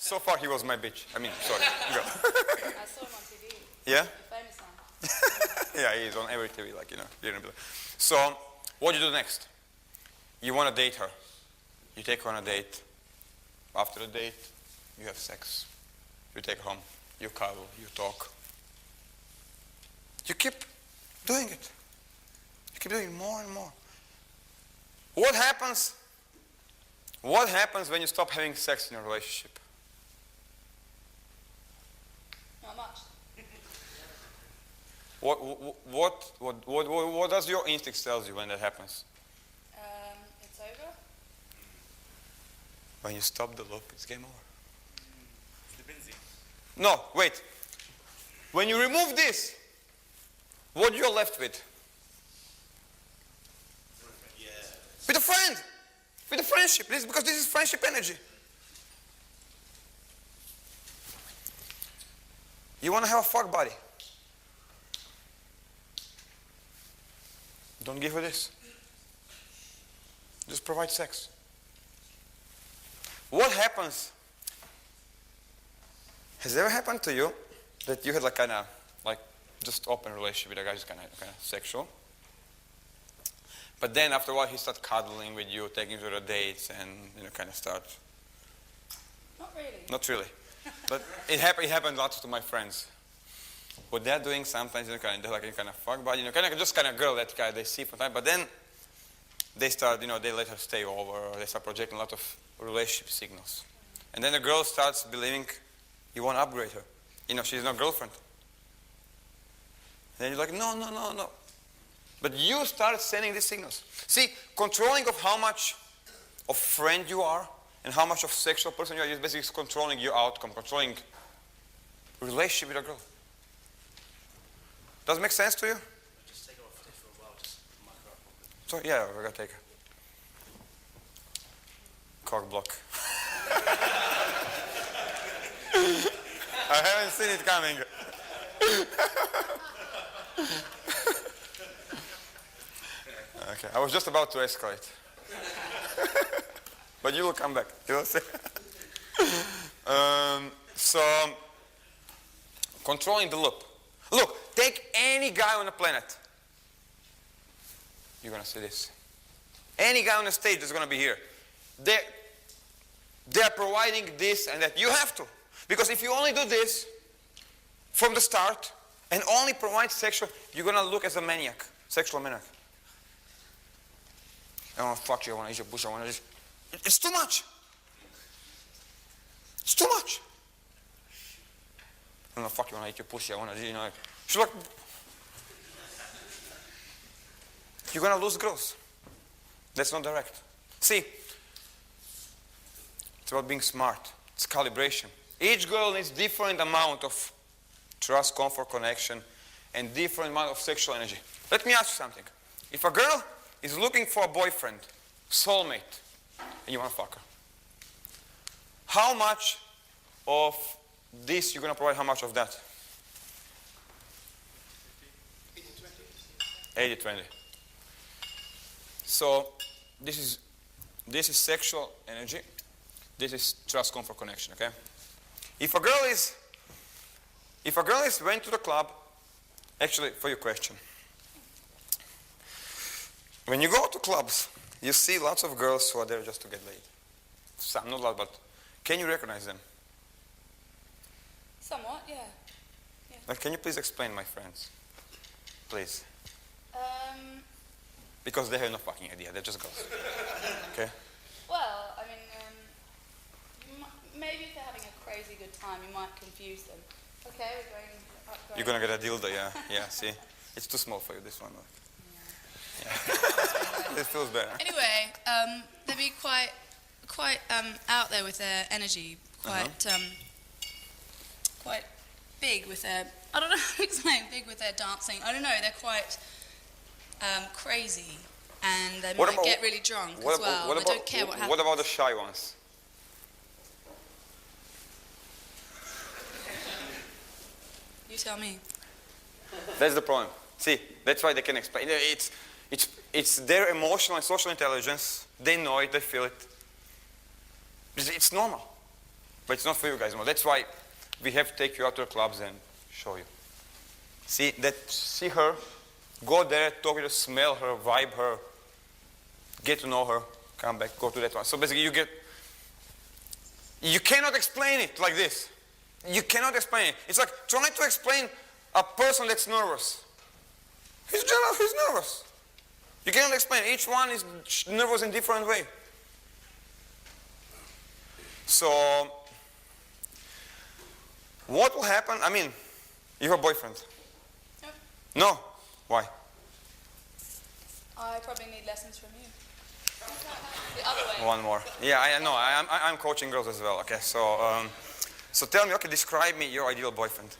So far, he was my bitch. I mean, sorry. Go. I saw him on TV. Yeah? The famous one. Yeah, he's on every TV, like, you know. So, what do you do next? You want to date her. You take her on a date. After the date, you have sex. You take her home. You cuddle. You talk. You keep doing it. You keep doing it more and more. What happens? What happens when you stop having sex in a relationship? Not much. What does your instinct tell you when that happens? It's over. When you stop the loop, it's game over. The benzene. No, wait. When you remove this, what you're left with? Yeah. With a friend. With a friendship. Because this is friendship energy. You want to have a fuck buddy. Don't give her this. Just provide sex. What happens? Has it ever happened to you that you had like kind of like just open relationship with a guy who's kind of sexual? But then after a while he starts cuddling with you, taking you to the dates, and kind of start. Not really. Not really. But it happened lots to my friends. What they're doing sometimes, they're like a kind of fuck buddy, just kind of girl that guy they see from time. But then they start, they let her stay over, or they start projecting a lot of relationship signals. And then the girl starts believing you want to upgrade her. She's not girlfriend. And then you're like, no. But you start sending these signals. See, controlling of how much of friend you are and how much of sexual person you are is basically controlling your outcome, controlling relationship with a girl. Does it make sense to you? Just take her off for a while, just mic her up. So yeah, we're gonna take her. Cock block. I haven't seen it coming. Okay, I was just about to escalate. But you will come back. You will see. So, controlling the loop. Look, take any guy on the planet. You're going to see this. Any guy on the stage is going to be here. They're providing this and that. You have to. Because if you only do this from the start and only provide sexual, you're going to look as a maniac, sexual maniac. I want to fuck you, I want to eat your pussy, I want to... It's too much. It's too much. I want to fuck you, I want to eat your pussy, I want to... She's like... You're going to lose girls. That's not direct. See, it's about being smart. It's calibration. Each girl needs different amount of trust, comfort, connection, and different amount of sexual energy. Let me ask you something. If a girl is looking for a boyfriend, soulmate, and you want to fuck her, how much of this you're going to provide, how much of that? 80-20. So this is sexual energy. This is trust, comfort, connection, okay? If a girl is went to the club, actually, for your question, when you go to clubs, you see lots of girls who are there just to get laid. Some, not a lot, but can you recognize them? Somewhat, yeah. But can you please explain, my friends? Please. Because they have no fucking idea, they're just girls. Okay? Well, I mean, maybe if they're having a crazy good time, you might confuse them. Okay, we're going up. You're gonna get a dildo, yeah. Yeah, see? It's too small for you, this one. Yeah. It feels better. Anyway, they'd be quite out there with their energy, quite big with their, I don't know how to explain, big with their dancing. I don't know, they're quite crazy, and they might get really drunk as well. I don't care what happens. What about the shy ones? You tell me. That's the problem. See, that's why they can explain. It's their emotional and social intelligence. They know it, they feel it. It's normal. but it's not for you guys anymore. That's why we have to take you out to the clubs and show you. See her, go there, talk to her, smell her, vibe her, get to know her, come back, go to that one. So basically you cannot explain it like this. You cannot explain it. It's like trying to explain a person that's nervous. He's nervous. You cannot explain. Each one is nervous in a different way. So, what will happen? I mean, you have a boyfriend? No. No? Why? I probably need lessons from you. The other way. One more. Yeah, I know. I'm coaching girls as well. Okay, so tell me. Okay, describe me your ideal boyfriend.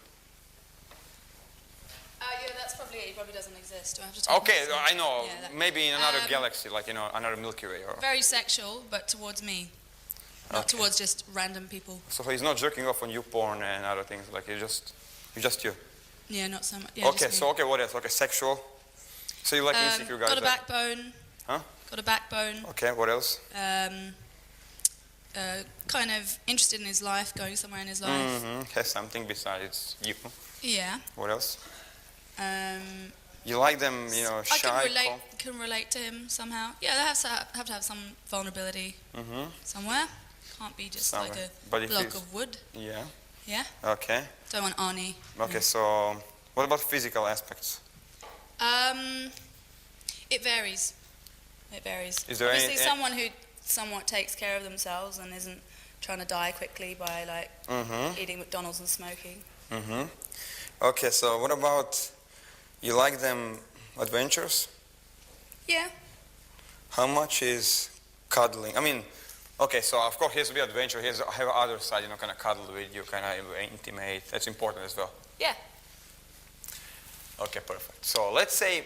Yeah, that's probably it. He probably doesn't exist. Do I have to take Okay, notes? I know. Yeah, Maybe in another galaxy, like another Milky Way. Or... Very sexual, but towards me, not towards just random people. So he's not jerking off on you porn and other things. Like he's just you. Yeah, not so much. Yeah, Okay, just me. so what else? Okay, sexual. So you like insecure guys? Got a backbone. Huh? Got a backbone. Okay, what else? Kind of interested in his life, going somewhere in his life. Mm-hmm. Has something besides you. Yeah. What else? Um, You like them, shy. I can relate to him somehow. Yeah, they have to have some vulnerability somewhere. Can't be just like a block of wood. Yeah. Yeah. Okay. Don't want Arnie. Okay, so what about physical aspects? It varies. It varies. Is there Obviously, someone who somewhat takes care of themselves and isn't trying to die quickly by eating McDonald's and smoking. Mm-hmm. Okay, so what about you like them adventures? Yeah. How much is cuddling? I mean, okay, so of course he has to be adventure. He has to have other side, kind of cuddle with you, kind of intimate. That's important as well. Yeah. Okay, perfect. So let's say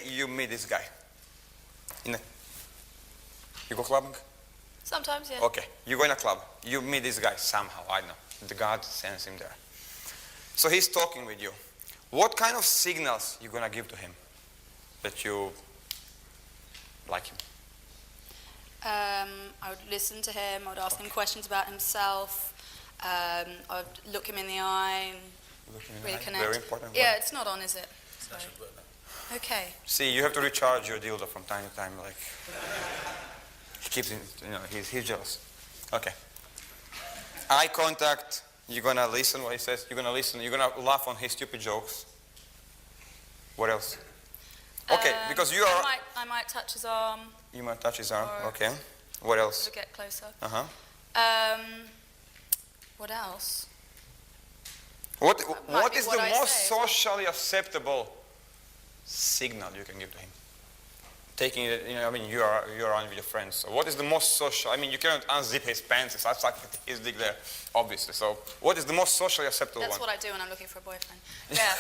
you meet this guy. You go clubbing? Sometimes, yeah. Okay, you go in a club. You meet this guy somehow. I don't know. The God sends him there. So he's talking with you. What kind of signals you gonna give to him that you like him? I would listen to him. I would ask him questions about himself. I would look him in the eye and really connect. Very important. Yeah, it's not on, is it? Sorry. Okay. See, you have to recharge your dildo from time to time. Like he keeps, he's jealous. Okay. Eye contact. You're gonna listen what he says. You're gonna listen. You're gonna laugh on his stupid jokes. What else? Okay, because you are. I might touch his arm. You might touch his arm. Or Okay. What else? To get closer. Uh-huh. What else? What Might be is what the I most say. socially acceptable signal you can give to him? Taking it, you're around with your friends. So what is the most social? You cannot unzip his pants and start sucking his dick there, obviously. So what is the most socially acceptable That's one? what I do when I'm looking for a boyfriend. Yeah.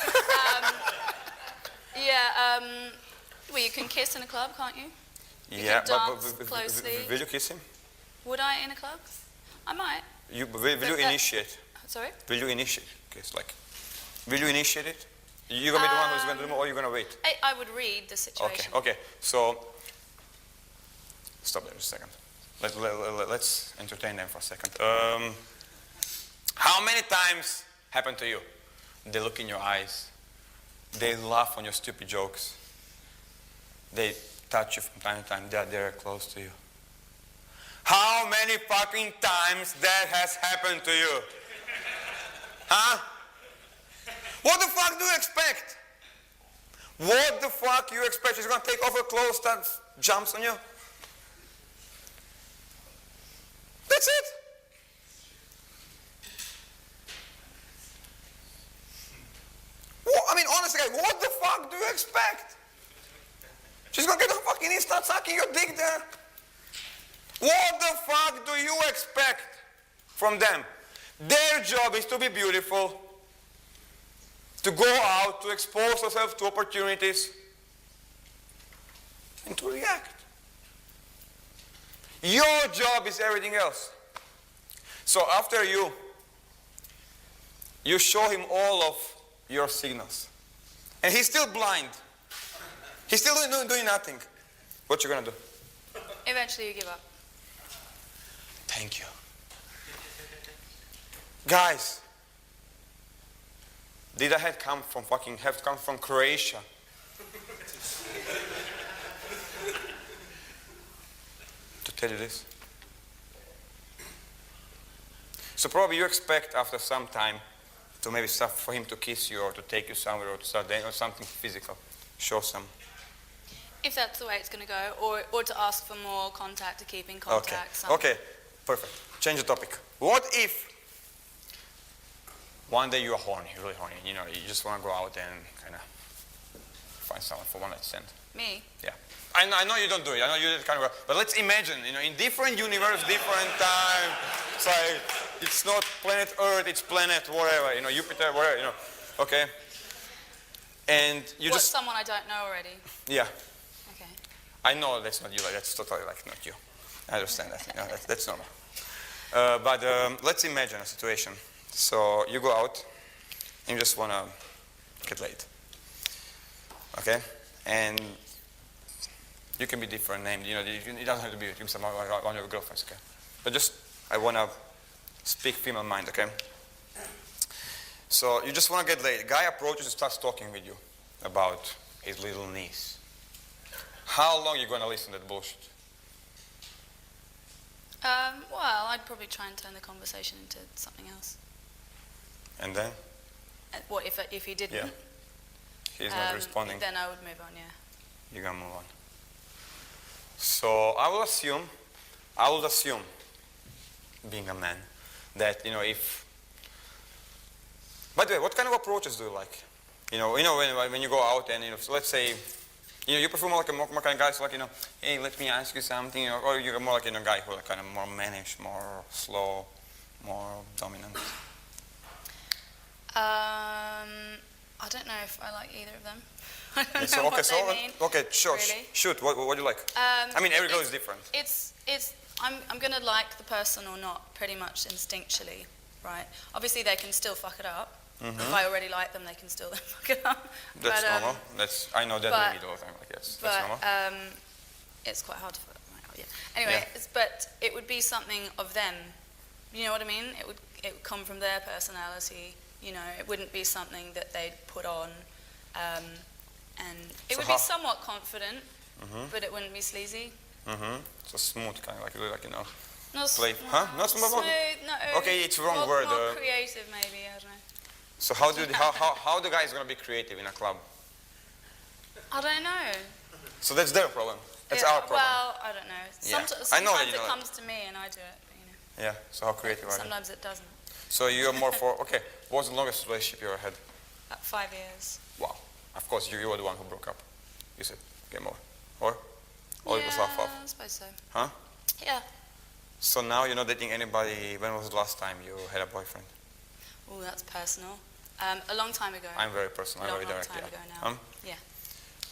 Well, you can kiss in a club, can't you? You yeah, can dance closely. Will you kiss him? Would I in a club? I might. Will you initiate? Sorry? Will you initiate? Will you initiate it? You're going to be the one who's going to do it, or you're going to wait? I would read the situation. Okay. So, stop there just a second. Let's entertain them for a second. How many times happened to you? They look in your eyes. They laugh on your stupid jokes. They touch you from time to time. They're there close to you. How many fucking times that has happened to you? Huh? What the fuck do you expect? What the fuck you expect? She's gonna take off her clothes, start jumps on you? That's it. Honestly, guys, what the fuck do you expect? She's gonna get her fucking knee, start sucking your dick there. What the fuck do you expect from them? Their job is to be beautiful, to go out, to expose herself to opportunities, and to react. Your job is everything else. So after you show him all of your signals. And he's still blind. He's still doing nothing. What you gonna do? Eventually you give up. Thank you. Guys, did I have to come from Croatia? To tell you this. So probably you expect after some time to maybe start for him to kiss you or to take you somewhere or to start dating or something physical. Show some. If that's the way it's going to go, or to ask for more contact, to keep in contact. Okay, perfect. Change the topic. What if one day you are horny, really horny, you just want to go out and kind of find someone for one night stand? Me? Yeah. I know you don't do it. I know you kind of, but let's imagine, in different universe, different time. It's like, it's not planet Earth, it's planet whatever, Jupiter, whatever, okay? And you What's just... someone I don't know already? Yeah. Okay. I know that's not you, that's totally not you. I understand that, that's normal. But let's imagine a situation. So you go out and you just want to get laid. Okay? And you can be different named, it doesn't have to be one of your girlfriends, okay? But just, I want to speak female mind, okay? So you just want to get laid. Guy approaches and starts talking with you about his little niece. How long are you going to listen to that bullshit? Well, I'd probably try and turn the conversation into something else. And then? What, if he didn't? Yeah. He's not responding. Then I would move on, yeah. You're going to move on. So I will assume, being a man, that, if... By the way, what kind of approaches do you like? When you go out and, so let's say, you prefer more like a more kind of guys like, hey, let me ask you something, or you're more like a guy who like kind of more mannish, more slow, more dominant? I don't know if I like either of them. I don't So, know what they mean. Okay, sure, really. Shoot. What do you like? Every girl is different. I'm going to like the person or not pretty much instinctually, right? Obviously, they can still fuck it up. Mm-hmm. If I already like them, they can still fuck it up. That's normal. I know that we do all the time. Yes, that's normal. It's quite hard to fuck up. Yeah. Anyway, but it would be something of them. You know what I mean? It would come from their personality. It wouldn't be something that they'd put on. And it would be somewhat confident, but it wouldn't be sleazy. So smooth, kind of like Not play. Not smooth. No. Okay, it's wrong word. More creative, maybe. I don't know. So how the guy is gonna be creative in a club? I don't know. So that's their problem. That's our problem. Well, I don't know. Sometimes it comes to me and I do it. But, Yeah. So how creative are you? Sometimes it doesn't. So you're more for What was the longest relationship you ever had? About 5 years. Wow. Of course, you were the one who broke up. You said game over, or it was half. I suppose so. Huh? Yeah. So now you're not dating anybody. When was the last time you had a boyfriend? Oh, that's personal. A long time ago. I'm very personal. I'm very direct. Long time ago now. Yeah.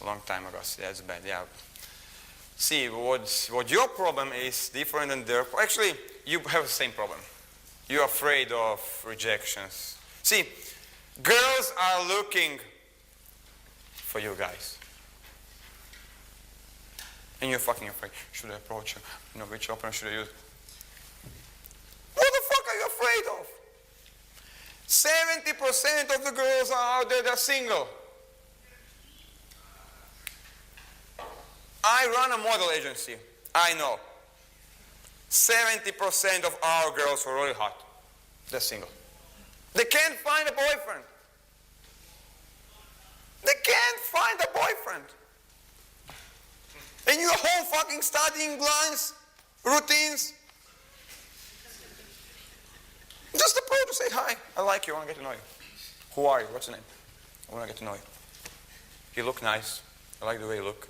A long time ago. See, that's bad. Yeah. See, what your problem is different than their. Actually, you have the same problem. You're afraid of rejections. See, girls are looking for you guys. And you're fucking afraid. Should I approach her? Which opener should I use? What the fuck are you afraid of? 70% of the girls are out there, they're single. I run a model agency. I know. 70% of our girls are really hot. They're single. They can't find a boyfriend. They can't find a boyfriend. And you're home fucking studying lines, routines. Just approach to say hi. I like you, I want to get to know you. Who are you? What's your name? I want to get to know you. You look nice. I like the way you look.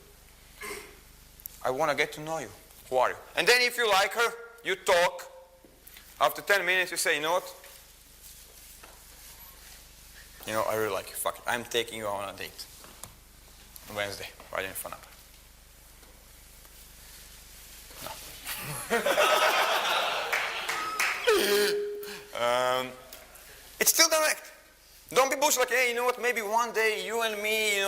I want to get to know you. Who are you? And then if you like her, you talk. After 10 minutes, you say, you know what? I really like you. Fuck it. I'm taking you on a date. On Wednesday, right in front of her. No. It's still direct. Don't be bullshit like, hey, you know what, maybe one day you and me,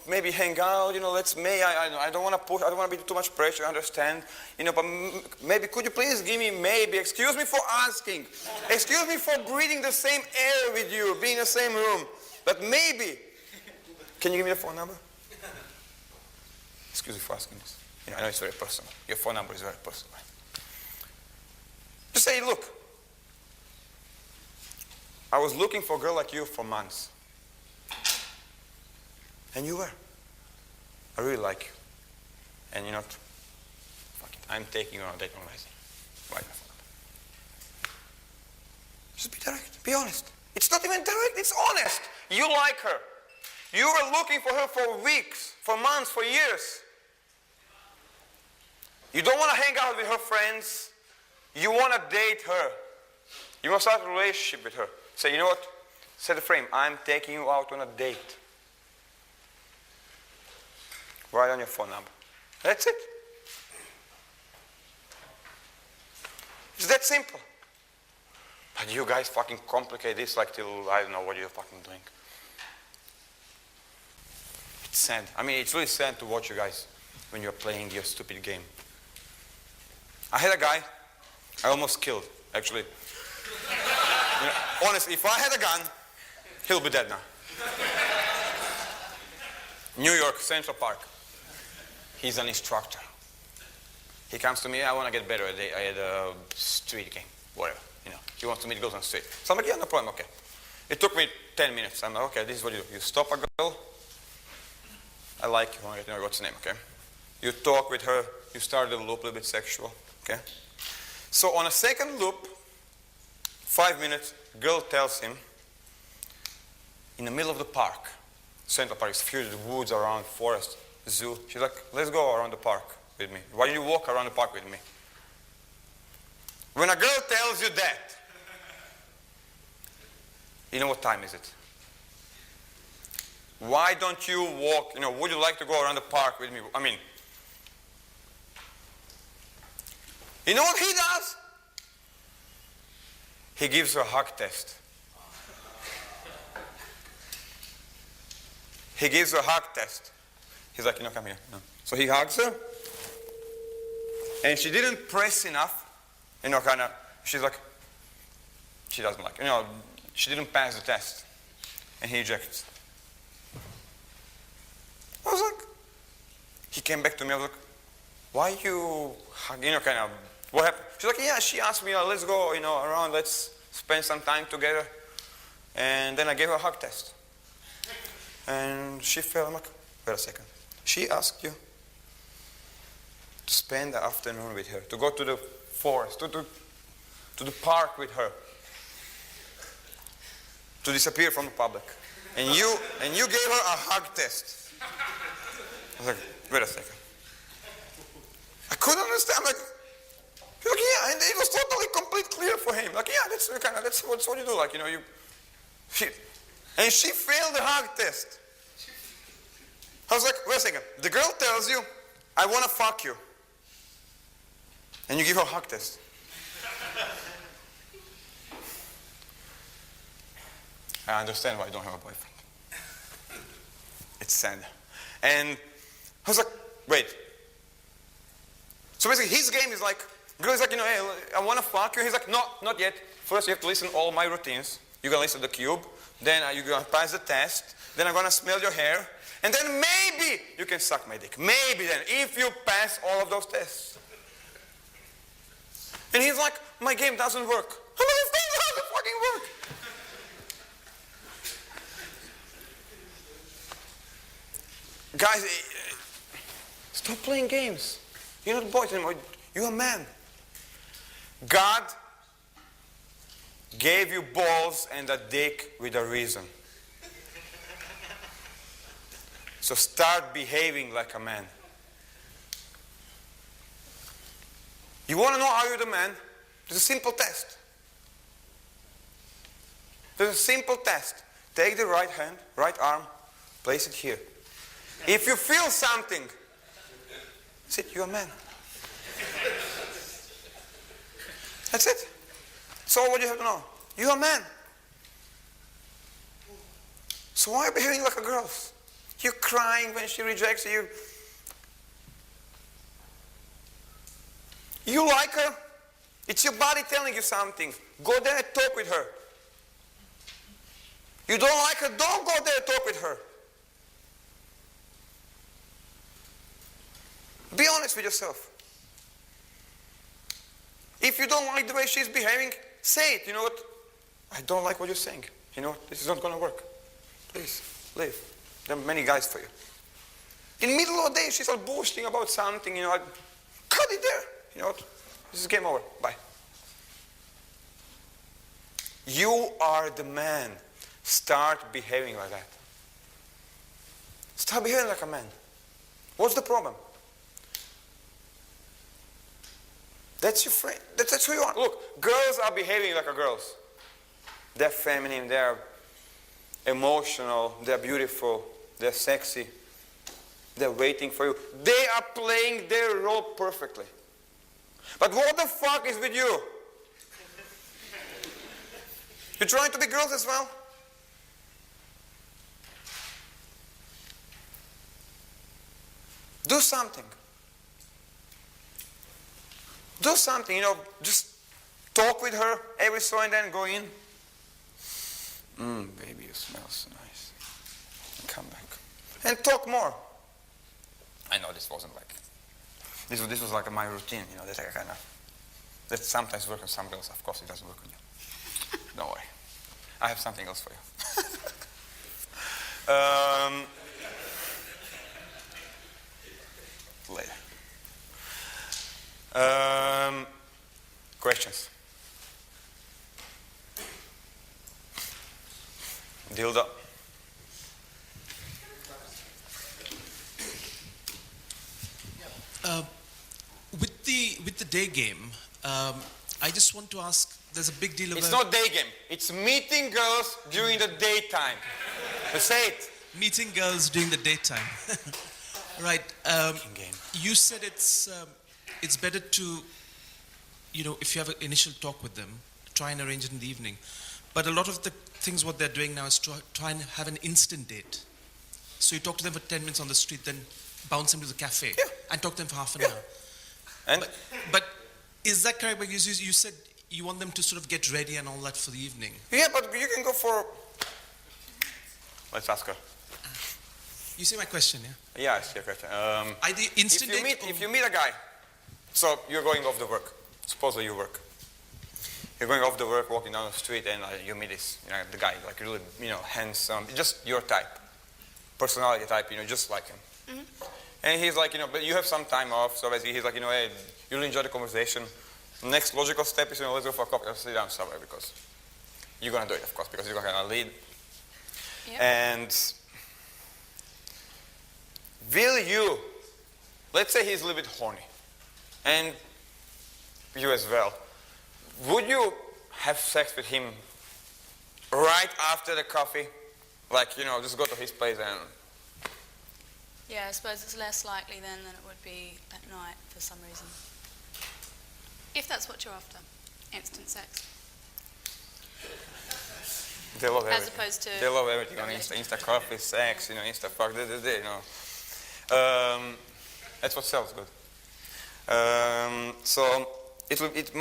maybe hang out, I don't want to push, I don't want to be too much pressure, I understand, but maybe could you please give me maybe, excuse me for asking, excuse me for breathing the same air with you, being in the same room, but maybe, can you give me the phone number? Excuse me for asking this. I know it's very personal. Your phone number is very personal. Just say, look, I was looking for a girl like you for months. And you were. I really like you. And you know what? Fuck it. I'm taking you on a date on Wednesday. Write my phone number. Just be direct. Be honest. It's not even direct. It's honest. You like her. You were looking for her for weeks, for months, for years. You don't want to hang out with her friends. You want to date her. You want to start a relationship with her. Say, you know what? Set a frame. I'm taking you out on a date. Write on your phone number. That's it. It's that simple. But you guys fucking complicate this like till I don't know what you're fucking doing. It's sad. I mean, it's really sad to watch you guys when you're playing your stupid game. I had a guy I almost killed, actually. Honestly, if I had a gun, he'll be dead now. New York, Central Park. He's an instructor. He comes to me, I want to get better at a street game, whatever. He wants to meet girls on the street. So I'm like, yeah, no problem, okay. It took me 10 minutes. I'm like, okay, this is what you do. You stop a girl. I like you, I want to get to know what's her name, okay? You talk with her, you start the loop a little bit sexual, okay? So on a second loop, 5 minutes, girl tells him, in the middle of the park, Central Park is filled with woods around, forest, zoo. She's like, let's go around the park with me. Why don't you walk around the park with me? When a girl tells you that, you know what time is it? Why don't you walk, would you like to go around the park with me? I mean, you know what he does? He gives her a hug test. He gives her a hug test. He's like, come here. No. So he hugs her. And she didn't press enough. She's like, she doesn't like it. She didn't pass the test. And he ejects. I was like, he came back to me. I was like, why you hug, what happened? She's like, yeah, she asked me, let's go, around, let's spend some time together. And then I gave her a hug test. And she fell. I'm like, wait a second. She asked you to spend the afternoon with her, to go to the forest, to the park with her, to disappear from the public. And you gave her a hug test. I was like, wait a second. I couldn't understand. I'm like, yeah, and it was totally complete clear for him. Like, yeah, that's what you do. And she failed the hug test. I was like, wait a second. The girl tells you, I want to fuck you. And you give her a hug test. I understand why I don't have a boyfriend. It's sad. And I was like, wait. So basically his game is like, girl is like, hey, I want to fuck you. He's like, no, not yet. First you have to listen to all my routines. You're going to listen to the cube. Then you're going to pass the test. Then I'm going to smell your hair. And then maybe you can suck my dick. Maybe then, if you pass all of those tests. And he's like, my game doesn't work. I'm like, it doesn't fucking work. Guys, stop playing games. You're not boys anymore. You're a man. God gave you balls and a dick with a reason. So start behaving like a man. You want to know how you're the man? There's a simple test. There's a simple test. Take the right hand, right arm, place it here. If you feel something, that's it, you're a man. That's it. So what do you have to know? You're a man. So why are you behaving like a girl? You're crying when she rejects you. You like her? It's your body telling you something. Go there and talk with her. You don't like her? Don't go there and talk with her. Be honest with yourself. If you don't like the way she's behaving, say it. You know what? I don't like what you're saying. You know, this is not going to work. Please, leave. There are many guys for you. In the middle of the day, she's all bullshitting about something, you know, cut it there. You know what? This is game over. Bye. You are the man. Start behaving like that. Start behaving like a man. What's the problem? That's your friend. That's who you are. Look, girls are behaving like a girls. They're feminine, they're emotional, they're beautiful, they're sexy. They're waiting for you. They are playing their role perfectly. But what the fuck is with you? You're trying to be girls as well? Do something. Do something, you know, just talk with her every so and then, go in. Baby, you smell so nice. Come back. And talk more. I know this wasn't like, this was like my routine, you know, that I kind of, that sometimes works on some girls, of course it doesn't work on you. Don't worry. I have something else for you. Later. Questions? Dildo. With the day game, I just want to ask. There's a big deal about. It's not day game. It's meeting girls during the daytime. Say it. Meeting girls during the daytime. Right. Game. You said it's better to, you know, if you have an initial talk with them, try and arrange it in the evening. But a lot of the things what they're doing now is try and have an instant date. So you talk to them for 10 minutes on the street, then bounce them to the cafe and talk to them for half an hour. And But is that correct? Because you said you want them to sort of get ready and all that for the evening. yeah, but you can go for. Let's ask her. You see my question, yeah? Yeah, I see your question. Either instant date or... If you meet a guy, so you're going off the work. Supposedly you work. You're going off the work, walking down the street, and you meet this, you know, the guy, like really, you know, handsome, just your type, personality type, you know, just like him. Mm-hmm. And he's like, you know, but you have some time off, so basically he's like, you know, hey, you'll enjoy the conversation. Next logical step is, you know, let's go for a coffee, let's sit down somewhere, because you're gonna do it, of course, because you're gonna lead. Yep. And will you, let's say he's a little bit horny, and you as well, would you have sex with him right after the coffee? Like, you know, just go to his place and... Yeah, I suppose it's less likely then than it would be at night for some reason. If that's what you're after, instant sex. They love everything. As opposed to... They love everything on Insta coffee, sex, you know, Insta fuck, you know. That's what sells good. So it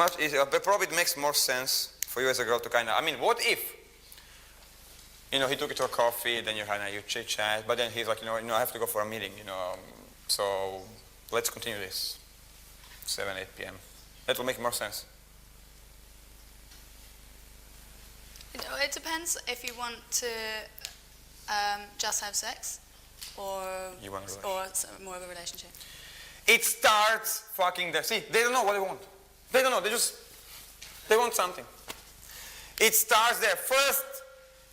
probably makes more sense for you as a girl to kind of, I mean, what if, you know, he took you to a coffee, then you chit chat, but then he's like, you know, I have to go for a meeting, you know, so let's continue this, 7, 8 p.m. That will make more sense. It depends if you want to just have sex or more of a relationship. It starts fucking there. See, they don't know what they want. They don't know. They want something. It starts there. First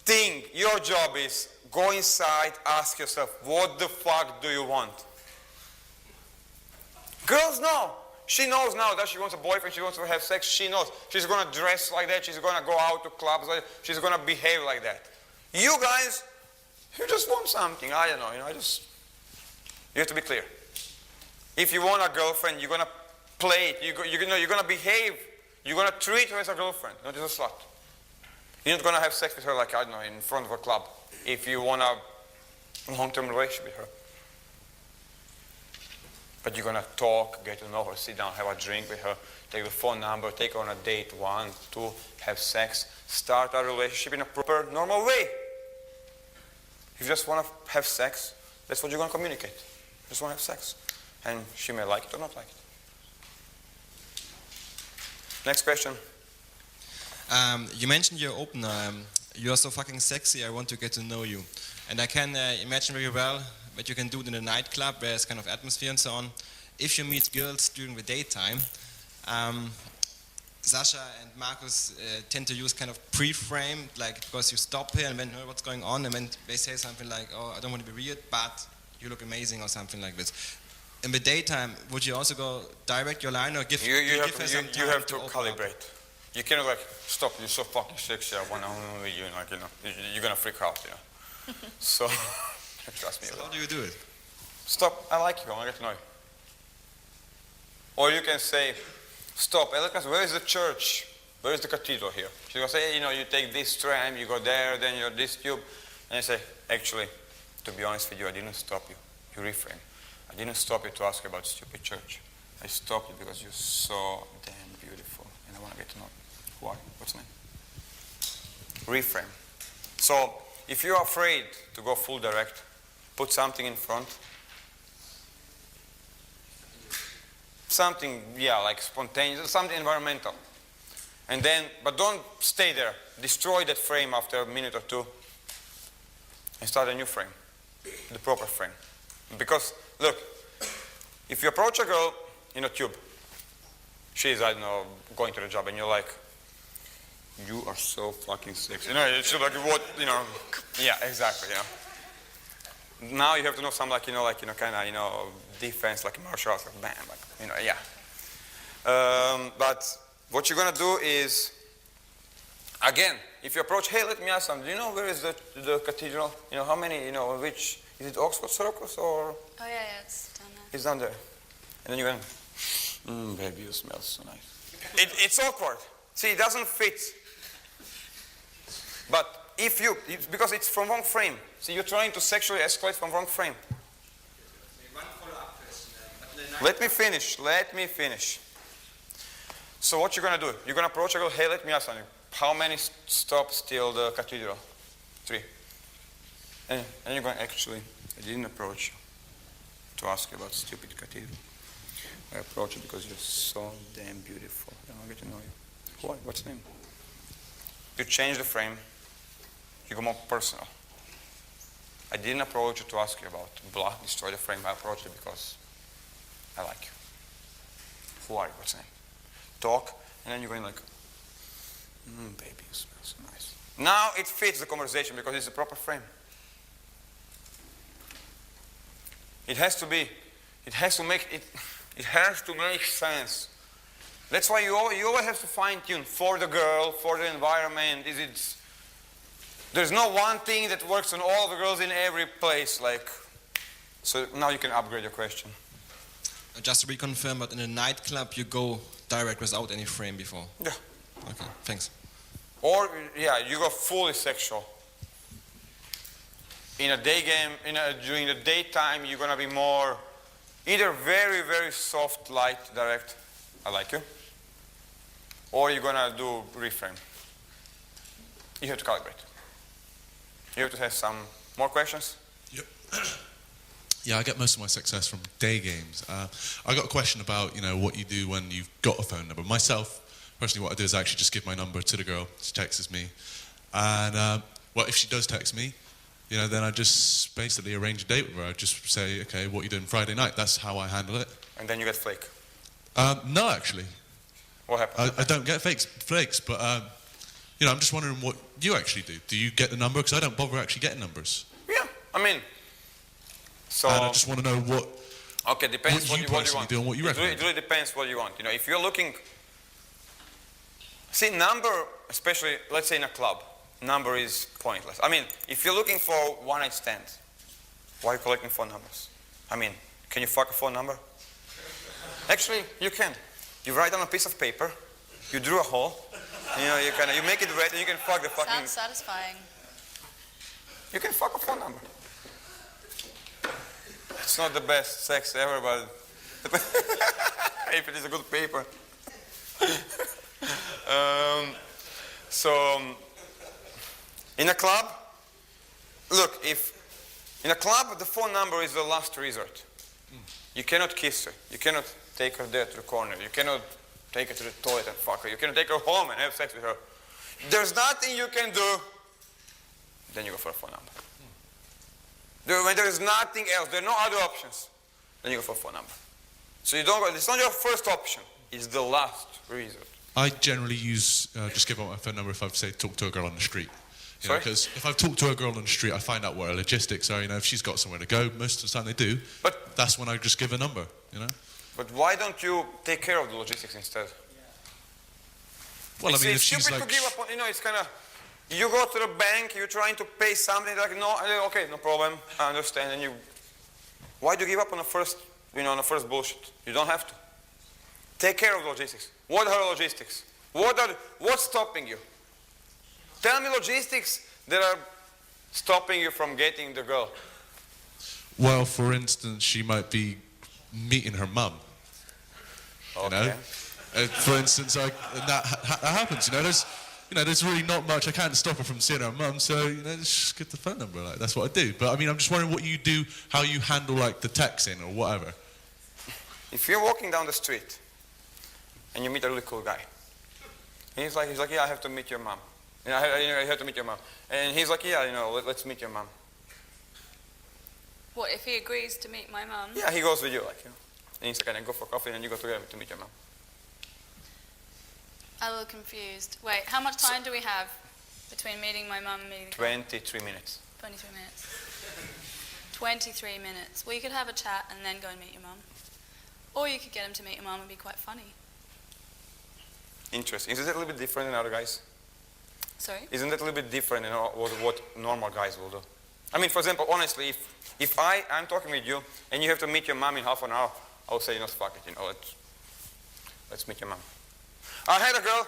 thing, your job is go inside, ask yourself, what the fuck do you want? Girls know. She knows now that she wants a boyfriend, she wants to have sex, she knows. She's going to dress like that, she's going to go out to clubs like that, she's going to behave like that. You guys, you just want something. I don't know, you know, you have to be clear. If you want a girlfriend, you're going to play it. You're going to behave. You're going to treat her as a girlfriend, not as a slut. You're not going to have sex with her like, I don't know, in front of a club. if you want a long-term relationship with her. But you're gonna talk, get to know her, sit down, have a drink with her, take the phone number, take her on a date, 1, 2, have sex, start a relationship in a proper, normal way. If you just want to have sex, that's what you're going to communicate. You just want to have sex. And she may like it or not like it. Next question. You mentioned you're open. You're so fucking sexy, I want to get to know you. And I can imagine very well that you can do it in a nightclub where there's kind of atmosphere and so on. If you meet girls during the daytime, Sasha and Marcus tend to use kind of pre-framed, like, because you stop here and then, oh, what's going on? And then they say something like, oh, I don't want to be weird, but you look amazing, or something like this. In the daytime, would you also go direct your line, or give her some time you have to open calibrate. up? You cannot like, stop, you're so fucking sexy, I want to with you, like, you're going to freak out, So, trust me. So how do you do it? Stop, I like you, I want to get to know you. Or you can say, stop, where is the church? Where is the cathedral here? She's going to say, you take this tram, you go there, then you're this tube. And I say, actually, to be honest with you, I didn't stop you. You reframe. I didn't stop you to ask you about stupid church. I stopped you because you're so damn beautiful. And I want to get to know you. Who are you? What's your name? Reframe. So, if you're afraid to go full direct, put something in front. Something, like spontaneous, something environmental. And then, but don't stay there. Destroy that frame after a minute or two and start a new frame, the proper frame. Because, look, if you approach a girl in a tube, she's, I don't know, going to the job, and you're like, you are so fucking sexy. She's like, what, yeah, exactly, Now you have to know some, defense, like martial arts, like bam, yeah. But what you're gonna do is, again, if you approach, hey, let me ask something. Do you know where is the cathedral? How many? Which is it? Oxford Circus or? Oh yeah, it's down there. It's down there. And then you're going, baby, you smell so nice. It's awkward. See, it doesn't fit. But because it's from wrong frame. See, you're trying to sexually escalate from wrong frame. One follow-up question. Let me finish. So what you're going to do, you're going to approach a girl, hey, let me ask something. How many stops till the cathedral? 3. And you're going, actually, I didn't approach you to ask you about stupid cathedral. I approached you because you're so damn beautiful. I want to get to know you. Who are you? What's your name? You change the frame. You go more personal. I didn't approach you to ask you about blah, destroy the frame. I approached you because I like you. Who are you? What's your name? Talk, and then you're going like, baby, you smell so nice. Now it fits the conversation because it's a proper frame. It has to make sense. That's why you always have to fine tune for the girl, for the environment. There's no one thing that works on all the girls in every place. So now you can upgrade your question. Just to reconfirm, but in a nightclub you go direct without any frame before? Yeah. Okay, thanks. Or, you go fully sexual. In a day game, during the daytime, you're going to be more, either very, very soft, light, direct, I like you, or you're going to do reframe. You have to calibrate. You have to have some more questions? Yep. Yeah, I get most of my success from day games. I got a question about, what you do when you've got a phone number. Myself, personally, what I do is I actually just give my number to the girl. She texts me. And, if she does text me, then I just basically arrange a date with her. I just say, okay, what are you doing Friday night? That's how I handle it. And then you get flake. No, actually. What happens? I don't get flakes, but, I'm just wondering what you actually do. Do you get the number? Because I don't bother actually getting numbers. Yeah, so... And I just want to know what... Okay, depends what you want. Do and what you recommend. It really depends what you want. If you're looking... See, number, especially, let's say in a club, number is pointless. If you're looking for one-night stand, why are you collecting phone numbers? Can you fuck a phone number? Actually, you can. You write on a piece of paper, you drew a hole, you make it red, and you can fuck the fucking... Sounds satisfying. You can fuck a phone number. It's not the best sex ever, but if it is a good paper. In a club, look, if in a club the phone number is the last resort. You cannot kiss her. You cannot take her there to the corner. You cannot take her to the toilet and fuck her. You cannot take her home and have sex with her. There's nothing you can do. Then you go for a phone number. When there is nothing else, there are no other options, then you go for a phone number. So you don't go, it's not your first option, it's the last resort. I generally use, just give out my phone number if I've, say, talked to a girl on the street. Sorry? Because if I've talked to a girl on the street, I find out what her logistics are. You know, if she's got somewhere to go, most of the time they do. But that's when I just give a number, you know? But why don't you take care of the logistics instead? Well, I mean, if it's she's stupid like... to give up on, it's kind of, you go to the bank, you're trying to pay something, like, no, okay, no problem, I understand, and why do you give up on the first, on the first bullshit? You don't have to. Take care of the logistics. What are logistics? What's stopping you? Tell me logistics that are stopping you from getting the girl. Well, for instance, she might be meeting her mum. You know? For instance, that happens, there's really not much. I can't stop her from seeing her mum, so just get the phone number. Like that's what I do. But I mean, I'm just wondering what you do, how you handle like the texting or whatever. If you're walking down the street and you meet a really cool guy, and he's like, yeah, I have to meet your mom. I have to meet your mom. And he's like, yeah, let's meet your mom. What if he agrees to meet my mum? Yeah, he goes with you, and he's like, I go for coffee, and you go together to meet your mom. I'm a little confused. Wait, how much time do we have between meeting my mum and meeting... 23 minutes. 23 minutes. 23 minutes. Well, you could have a chat and then go and meet your mum. Or you could get him to meet your mum and be quite funny. Interesting. Is it a little bit different than other guys? Sorry? Isn't that a little bit different than what normal guys will do? I mean, for example, honestly, if I'm talking with you and you have to meet your mom in half an hour, I would say, fuck it, let's meet your mom. I had a girl,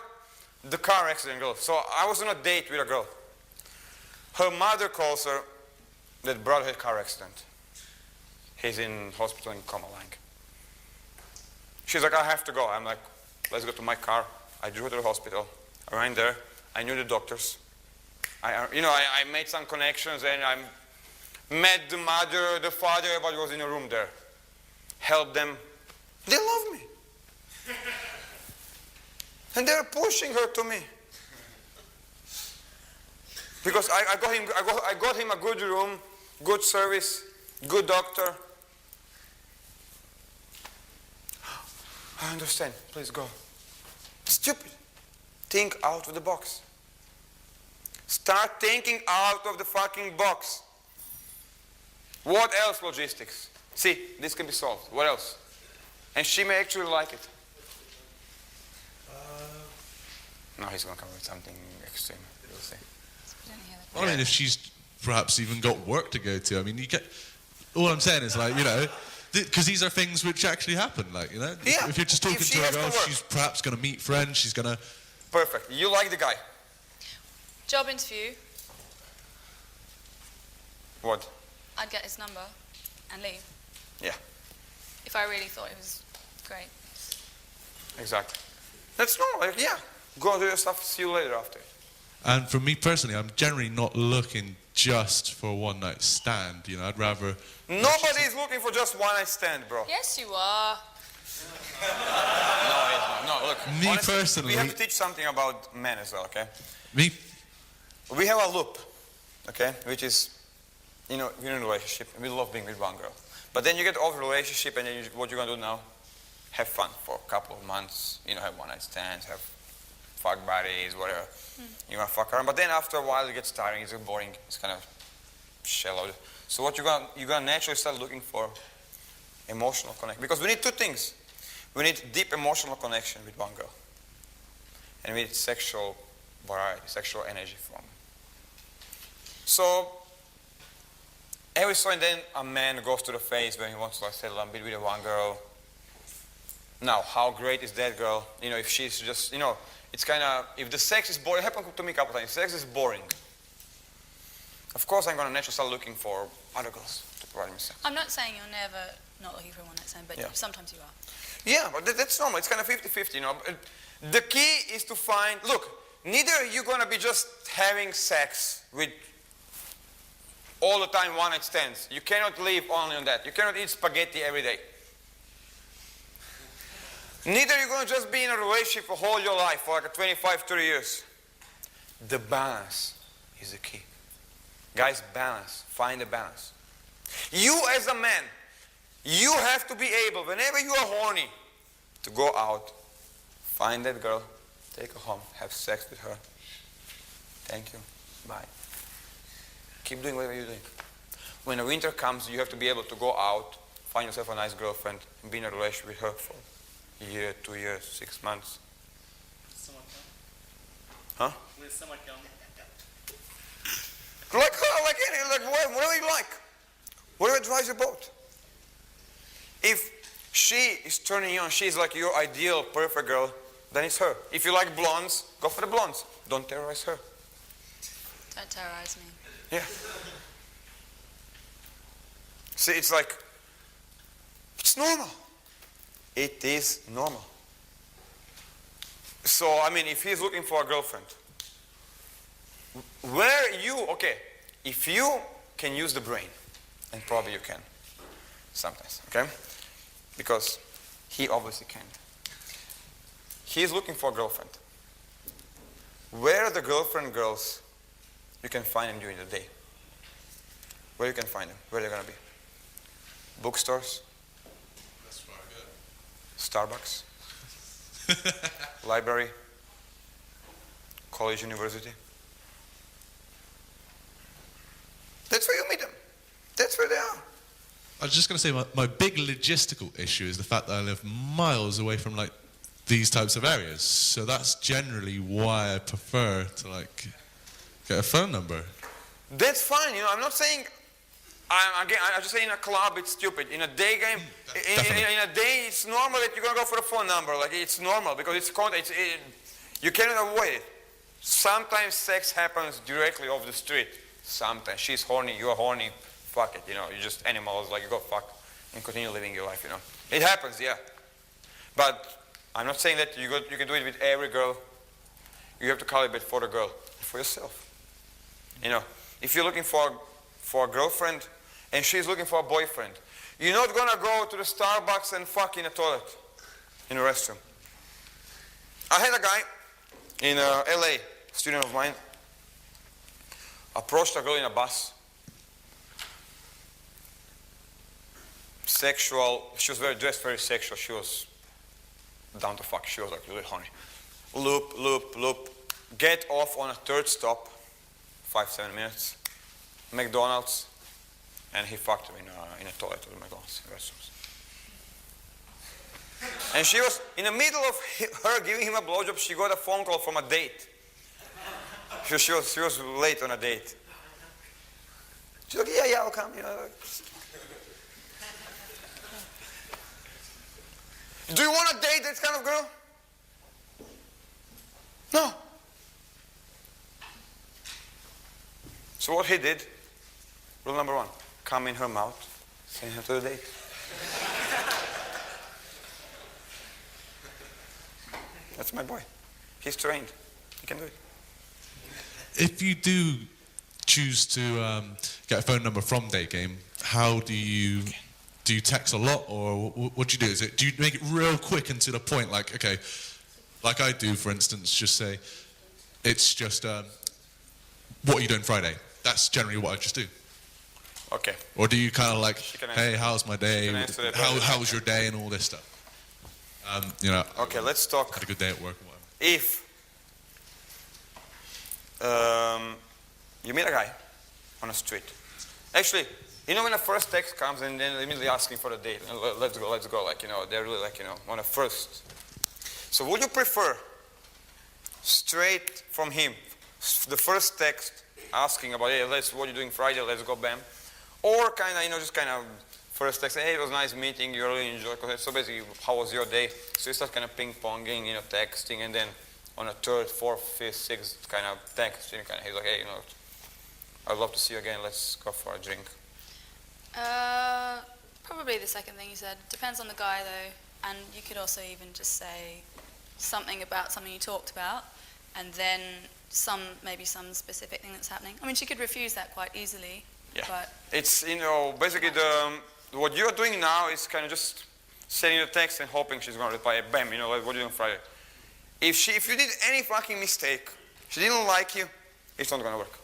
the car accident girl. So I was on a date with a girl. Her mother calls her that brother had a car accident. He's in hospital in coma lying. She's like, I have to go. I'm like, let's go to my car. I drove to the hospital. I ran there. I knew the doctors. I made some connections and I met the mother, the father, everybody was in a room there. Helped them. They love me. And they're pushing her to me. Because I got him a good room, good service, good doctor. I understand. Please go. Stupid. Think out of the box. Start thinking out of the fucking box. What else logistics? See, this can be solved. What else? And she may actually like it. No, he's going to come with something extreme. We'll see. Well, I mean, if she's perhaps even got work to go to, I mean, all I'm saying is like, because these are things which actually happen, like, Yeah. If you're just talking If she to a has to girl, work. she's perhaps going to meet friends, she's going to... Perfect. You like the guy. Job interview. What? I'd get his number and leave. Yeah, If I really thought it was great. exactly. That's normal. Yeah. Go do your stuff. See you later after. And for me personally, I'm generally not looking just for a one-night stand, I'd rather... Nobody is looking for just one night stand, bro. Yes, you are. No, look. Me honestly, personally- we have to teach something about men as well, okay? Me? We have a loop, okay, which is, we're in a relationship and we love being with one girl. But then you get over the relationship and then what you're going to do now? Have fun for a couple of months, have one night stands, have fuck buddies, whatever. You want to fuck around. But then after a while it gets tiring, it's boring, it's kind of shallow. So what you're gonna naturally start looking for emotional connection. Because we need two things. We need deep emotional connection with one girl. And we need sexual variety, sexual energy from. So every so and then a man goes to the phase when he wants to settle and be with one girl. Now, how great is that girl? If she's just, it's kind of, if the sex is boring, it happened to me a couple times, sex is boring. of course I'm gonna naturally start looking for other girls to provide me sex. I'm not saying you're never not looking for one night stand, but Yeah. sometimes you are. Yeah, but that's normal. It's kind of 50-50, you know. The key is to find, look, neither you're gonna be just having sex with all the time one night stands. You cannot live only on that. You cannot eat spaghetti every day. Neither you're gonna just be in a relationship for all your life, for like 25, 30 years. The balance is the key. Guys, balance. Find the balance. You as a man, you have to be able, whenever you are horny, to go out, find that girl, take her home, have sex with her. Thank you. Bye. Keep doing whatever you're doing. When the winter comes, you have to be able to go out, find yourself a nice girlfriend, and be in a relationship with her for a year, 2 years, 6 months. Huh? With someone come. Like her, like any, like whatever you like. Whatever drives your boat. If she is turning you on, she's like your ideal, perfect girl, then it's her. If you like blondes, go for the blondes. Don't terrorize her. Don't terrorize me. Yeah. See, it's like, it's normal. It is normal. So, I mean, if he's looking for a girlfriend, if you can use the brain, and probably you can, sometimes, okay? Because he obviously can't. He's looking for a girlfriend. Where are the girlfriend girls? You can find them during the day. Where you can find them? Where they're gonna be? Bookstores? That's far good. Starbucks? Library? College, university? That's where you meet them. That's where they are. I was just going to say my big logistical issue is the fact that I live miles away from like these types of areas. So that's generally why I prefer to like get a phone number. That's fine, you know, I'm not saying, I'm just saying in a club it's stupid. In a day game, in a day it's normal that you're going to go for a phone number. Like it's normal because it's contact, you cannot avoid it. Sometimes sex happens directly off the street. Sometimes she's horny, you're horny, fuck it, you know, you're just animals, like you go fuck and continue living your life, you know. It happens, yeah. But I'm not saying that you can do it with every girl. You have to calibrate for the girl, for yourself. You know, if you're looking for a girlfriend and she's looking for a boyfriend, you're not gonna go to the Starbucks and fuck in a toilet, in a restroom. I had a guy in LA, student of mine, approached a girl in a bus. Sexual, she was dressed very sexual. She was down to fuck. She was like really horny. Loop, loop, loop. Get off on a third stop, 5-7 minutes. McDonald's, and he fucked her in a toilet at the McDonald's restrooms. And she was in the middle of her giving him a blowjob. She got a phone call from a date. She was late on a date. She's like, yeah, I'll come. You know. Do you want to date that kind of girl? No. So what he did, rule number 1, come in her mouth, send her to the date. That's my boy. He's trained. He can do it. If you do choose to get a phone number from Date Game, how do you text a lot, or what do you do? Do you make it real quick and to the point, like, okay, like I do, for instance, just say, it's just, what are you doing Friday? That's generally what I just do. Okay. Or do you kind of like, hey, how's my day? How's your day and all this stuff? You know. Okay, let's talk. Had a good day at work or whatever. If you meet a guy on the street, actually, you know when the first text comes and then immediately asking for the date, let's go, like, you know, they're really like, you know, on a first. So would you prefer straight from him, the first text asking about, hey, what are you doing Friday, let's go, bam, or kind of, you know, just kind of first text, hey, it was nice meeting you, really enjoyed, so basically, how was your day? So you start kind of ping-ponging, you know, texting, and then on a third, fourth, fifth, sixth kind of text, he's like, hey, you know, I'd love to see you again. Let's go for a drink. Probably the second thing you said. Depends on the guy though, and you could also even just say something about something you talked about, and then maybe some specific thing that's happening. I mean, she could refuse that quite easily. Yeah. But It's, basically what you're doing now is kind of just sending the text and hoping she's going to reply. Bam, like what you do on Friday. If you did any fucking mistake, she didn't like you, it's not going to work.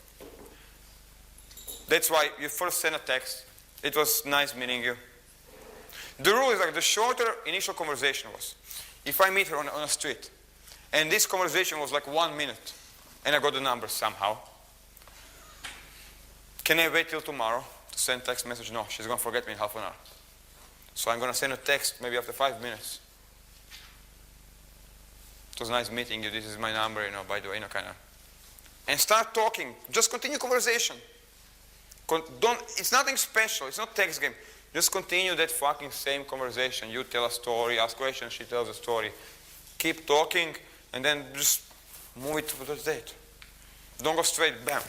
That's why you first send a text. It was nice meeting you. The rule is like the shorter initial conversation was. If I meet her on a street, and this conversation was like 1 minute, and I got the number somehow, can I wait till tomorrow to send text message? No, she's going to forget me in half an hour. So I'm going to send a text maybe after 5 minutes. It was nice meeting you. This is my number, by the way, kind of. And start talking. Just continue conversation. It's nothing special. It's not text game. Just continue that fucking same conversation. You tell a story, ask questions, she tells a story. Keep talking, and then just move it to the date. Don't go straight, bam.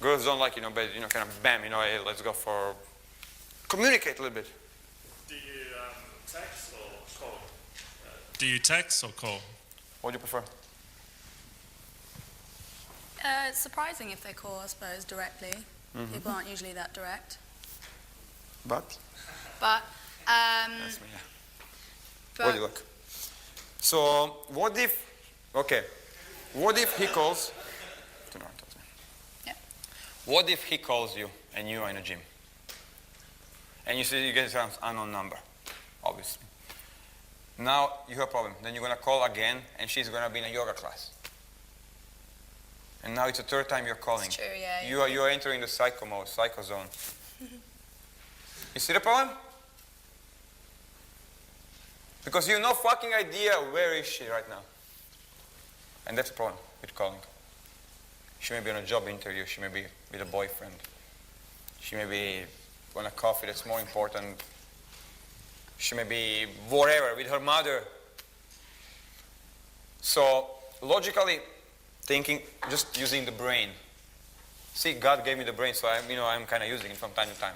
Girls don't like, but, kind of bam, hey, let's go for... Communicate a little bit. Do you text or call? Do you text or call? What do you prefer? it's surprising if they call, I suppose, directly. Mm-hmm. People aren't usually that direct. But? But, That's me, yeah. What do you look? So, what if he calls... Yeah. What if he calls you and you are in a gym? And you see you get an unknown number, obviously. Now you have a problem. Then you're going to call again and she's going to be in a yoga class. And now it's the third time you're calling. It's true, yeah. You are entering the psycho mode, psycho zone. You see the problem? Because you have no fucking idea where is she right now. And that's the problem with calling. She may be on a job interview. She may be with a boyfriend. She may be on a coffee that's more important. She may be whatever, with her mother. So, logically thinking, just using the brain. See, God gave me the brain, so I'm kind of using it from time to time.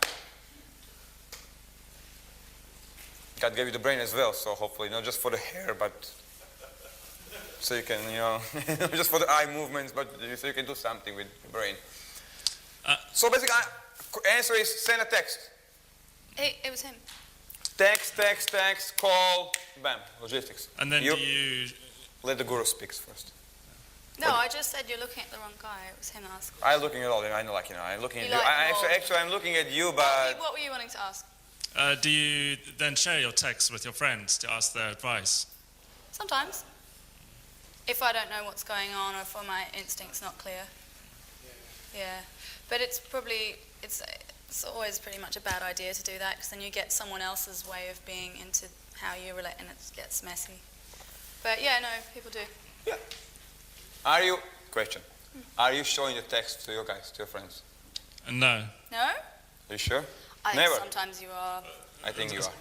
God gave you the brain as well, so hopefully not just for the hair, but so you can, just for the eye movements, but so you can do something with the brain. So basically, answer is send a text. It was him. Text, call, bam, logistics. And then do you... Let the guru speak first. No, I just said you're looking at the wrong guy. It was him that asked. I'm looking at all, I know, I'm looking at you. Like Actually, I'm looking at you, but... What were you wanting to ask? do you then share your texts with your friends to ask their advice? Sometimes. If I don't know what's going on or if my instinct's not clear. Yeah. But it's always pretty much a bad idea to do that because then you get someone else's way of being into how you relate and it gets messy. But yeah, no, people do. Yeah. Question. Are you showing the text to your guys, to your friends? No. No? Are you sure? I Never. think sometimes you are. I think you are.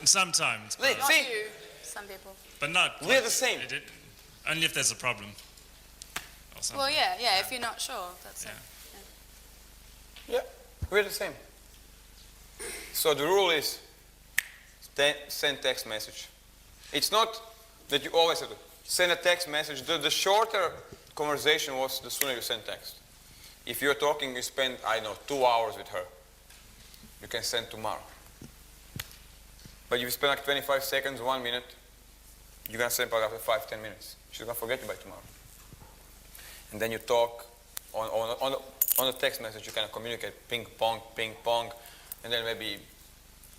Sometimes. Lee, Not see? you. Some people. But not... We're the same. Only if there's a problem. Or something. Well, yeah, if you're not sure, that's it. Yeah, we're the same. So the rule is send text message. It's not that you always have to send a text message. The shorter conversation was the sooner you send text. If you're talking, you spend, 2 hours with her. You can send tomorrow. But if you spend like 25 seconds, 1 minute, you're going to send probably after 5-10 minutes. She's going to forget you by tomorrow. And then you talk on the text message, you kind of communicate ping pong, and then maybe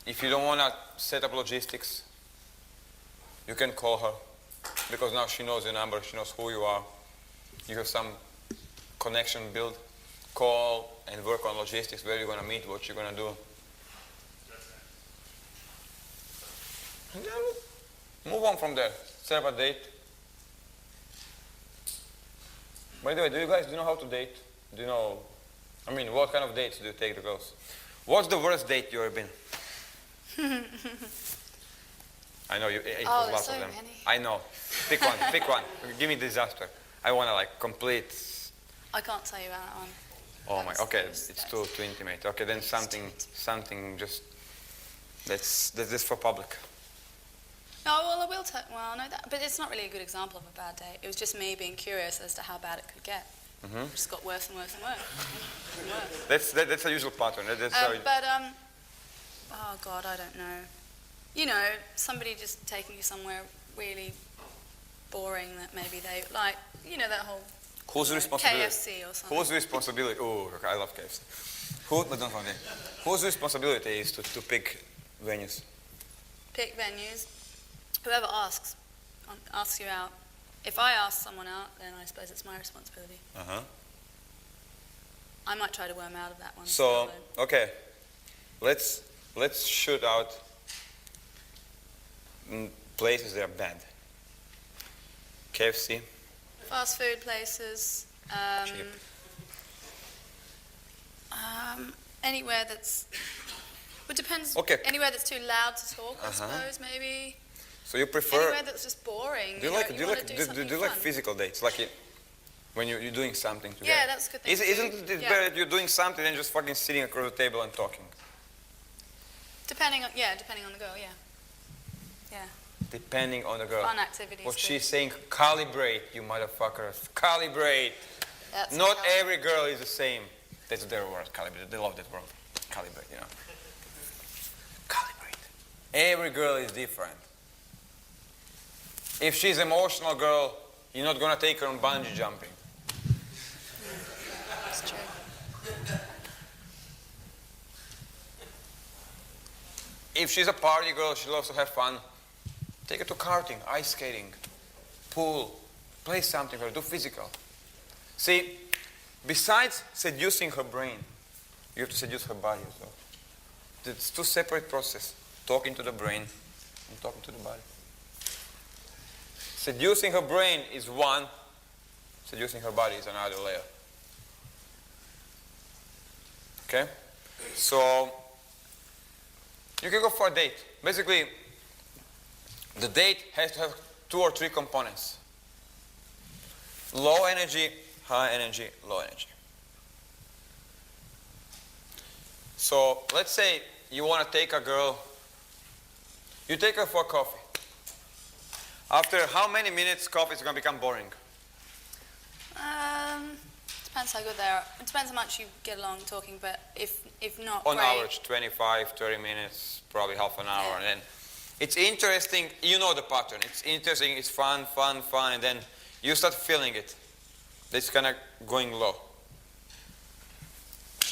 if you don't want to set up logistics, you can call her because now she knows your number, she knows who you are. You have some connection built. Call and work on logistics, where you're going to meet, what you're going to do. And then move on from there. Set up a date. By the way, do you guys know how to date? Do you know, what kind of dates do you take the girls? What's the worst date you ever been? I know you ate lots so of them. many. I know. Pick one. Give me disaster. I want to complete. I can't tell you about that one. Oh my, That's- okay, that's- it's too intimate. Okay, then something just, that's for public. No, well, I will tell. Well, no, but it's not really a good example of a bad day. It was just me being curious as to how bad it could get. It just got worse and worse and worse. And worse. That's a usual pattern. That's how it- Oh God, I don't know. You know, somebody just taking you somewhere really boring that maybe they like. You know that whole Whose responsibility? KFC or something. Whose responsibility? Oh, I love KFC. Whose responsibility is to pick venues? Pick venues. Whoever asks you out. If I ask someone out, then I suppose it's my responsibility. I might try to worm out of that one. So, okay, let's shoot out places that are bad. KFC. Fast food places. Cheap. Anywhere that's. It depends. Okay. Anywhere that's too loud to talk, I suppose, maybe. So you prefer? Anywhere that's just boring. Do you like fun. physical dates? Like when you're doing something together. Yeah, that's a good thing. Isn't it better if you're doing something than just fucking sitting across the table and talking? Depending on the girl, yeah. Yeah. Depending on the girl. Fun activities. What too. she's saying, calibrate, you motherfuckers. Calibrate. That's Not calibrate. every girl is the same. That's their word, calibrate. They love that word. Calibrate, you know. Calibrate. Every girl is different. If she's an emotional girl, you're not going to take her on bungee jumping. That's true. If she's a party girl, she loves to have fun, take her to karting, ice skating, pool, play something for her, do physical. See, besides seducing her brain, you have to seduce her body as well. It's two separate processes, talking to the brain and talking to the body. Seducing her brain is one, seducing her body is another layer. Okay? So, you can go for a date. Basically, the date has to have 2 or 3 components. Low energy, high energy, low energy. So, let's say you want to take a girl, you take her for coffee. After how many minutes coffee is going to become boring? Depends how good they are. It depends how much you get along talking, but if not, On great. average, 25, 30 minutes, probably half an hour. And then it's interesting, you know the pattern. It's interesting, it's fun, and then you start feeling it. It's kind of going low.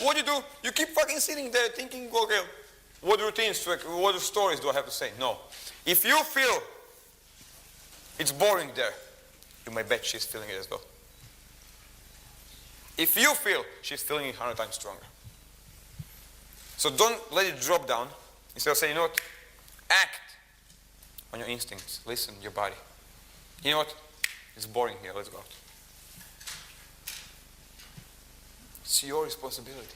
What do you do? You keep fucking sitting there thinking, okay, what routines, what stories do I have to say? No. If you feel it's boring there, you may bet she's feeling it as well. If you feel she's feeling it 100 times stronger. So don't let it drop down. Instead of saying, you know what, act on your instincts. Listen to your body. You know what, it's boring here, let's go out. It's your responsibility.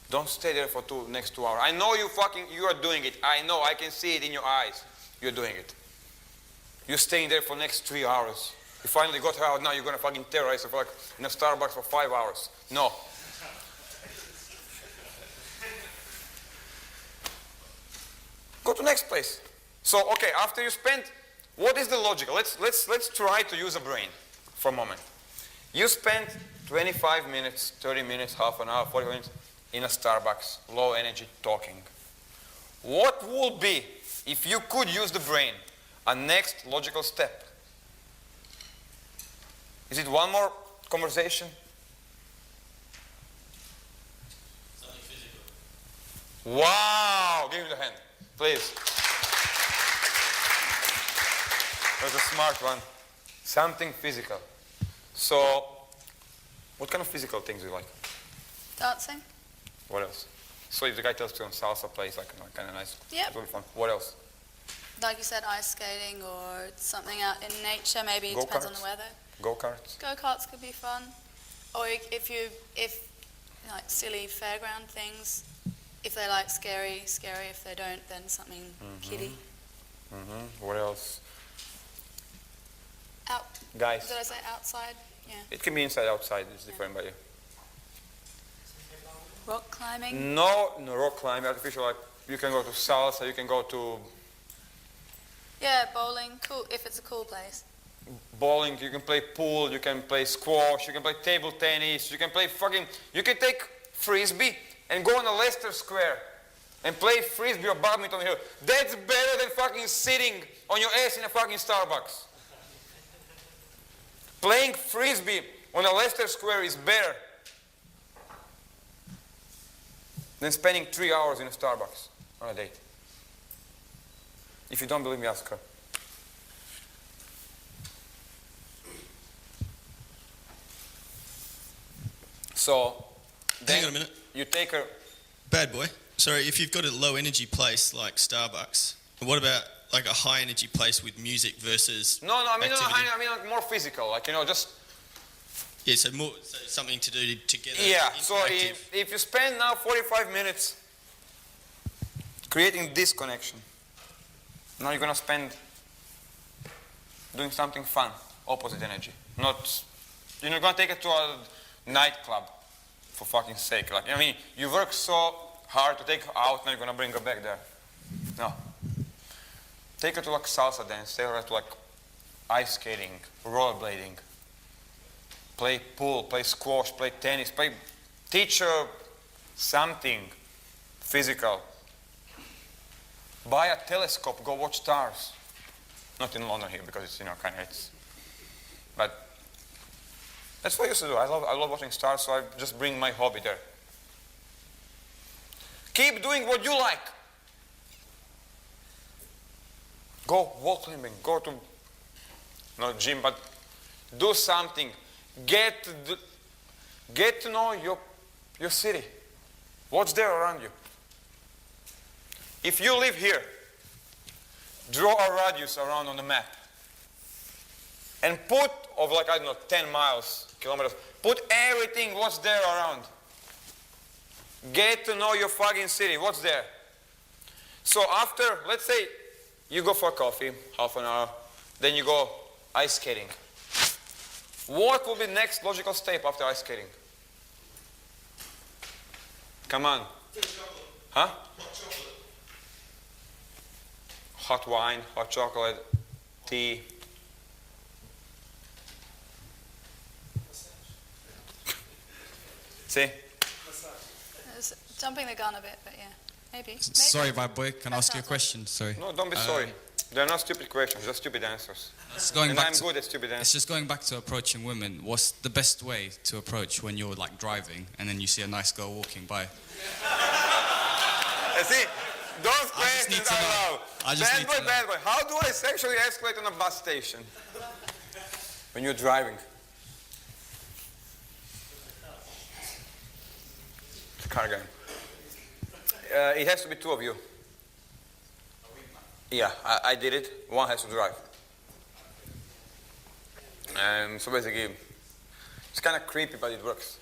Don't stay there for next 2 hours. I know you are doing it. I know, I can see it in your eyes. You're doing it. You're staying there for next 3 hours. You finally got her out, now you're going to fucking terrorize her for like in a Starbucks for 5 hours. No. Go to next place. So, okay, after you spend, what is the logic? Let's try to use a brain for a moment. You spent 25 minutes, 30 minutes, half an hour, 40 minutes in a Starbucks, low energy talking. What would be, if you could use the brain, a next logical step? Is it one more conversation? Something physical. Wow! Give me the hand, please. That's a smart one. Something physical. So, what kind of physical things do you like? Dancing. What else? So if the guy tells you on salsa place, like kind of nice, Yep. it's really fun. What else? Like you said, ice skating or something out in nature. Maybe it depends on the Go-karts? weather. Go-karts? Go-karts could be fun. Or if like silly fairground things. If they like scary. If they don't, then something kiddie. What else? Out. Guys. Did I say outside? Yeah. It can be inside, outside. It's different by you. Rock climbing? No rock climbing, artificial, like you can go to salsa, you can go to Yeah, bowling. Cool, if it's a cool place. bowling, you can play pool, you can play squash, you can play table tennis, you can play you can take frisbee and go on a Leicester Square and play frisbee or badminton here. That's better than fucking sitting on your ass in a fucking Starbucks. Playing frisbee on a Leicester Square is better than spending 3 hours in a Starbucks on a date. If you don't believe me, ask her. So, then Hang on a minute. you take her. Bad boy. Sorry, if you've got a low energy place like Starbucks, what about like a high energy place with music versus No, I mean, activity? I mean like more physical, like, just. Yeah, so more so something to do together. Yeah, so interactive. if you spend now 45 minutes creating this connection, now you're going to spend doing something fun, opposite energy. You're not going to take it to a nightclub, for fucking sake. Like, I mean, you work so hard to take her out, now you're going to bring her back there. No. Take her to like salsa dance, take her to like ice skating, rollerblading, play pool, play squash, play tennis, teach her something physical. Buy a telescope, go watch stars. Not in London here because it's, but that's what I used to do. I love watching stars, so I just bring my hobby there. Keep doing what you like. Go wall climbing, go to, not gym, but do something. Get to know your city. What's there around you? If you live here, draw a radius around on the map. And put, of like, 10 miles, kilometers, put everything what's there around. Get to know your fucking city, what's there. So after, let's say, you go for coffee, half an hour, then you go ice skating. What will be the next logical step after ice skating? Come on. Huh? Hot wine, hot chocolate, tea. See? It's jumping the gun a bit, but yeah, maybe. Sorry, bad boy. Can I ask you a question? Sorry. No, don't be sorry. They're not stupid questions, they're stupid answers. And I'm good at stupid answers. It's just going back to approaching women. What's the best way to approach when you're like driving and then you see a nice girl walking by? See, those questions are low. Bad boy. How do I sexually escalate on a bus station? When you're driving. It's a car game. It has to be two of you. Yeah, I did it. One has to drive. So basically, it's kind of creepy, but it works.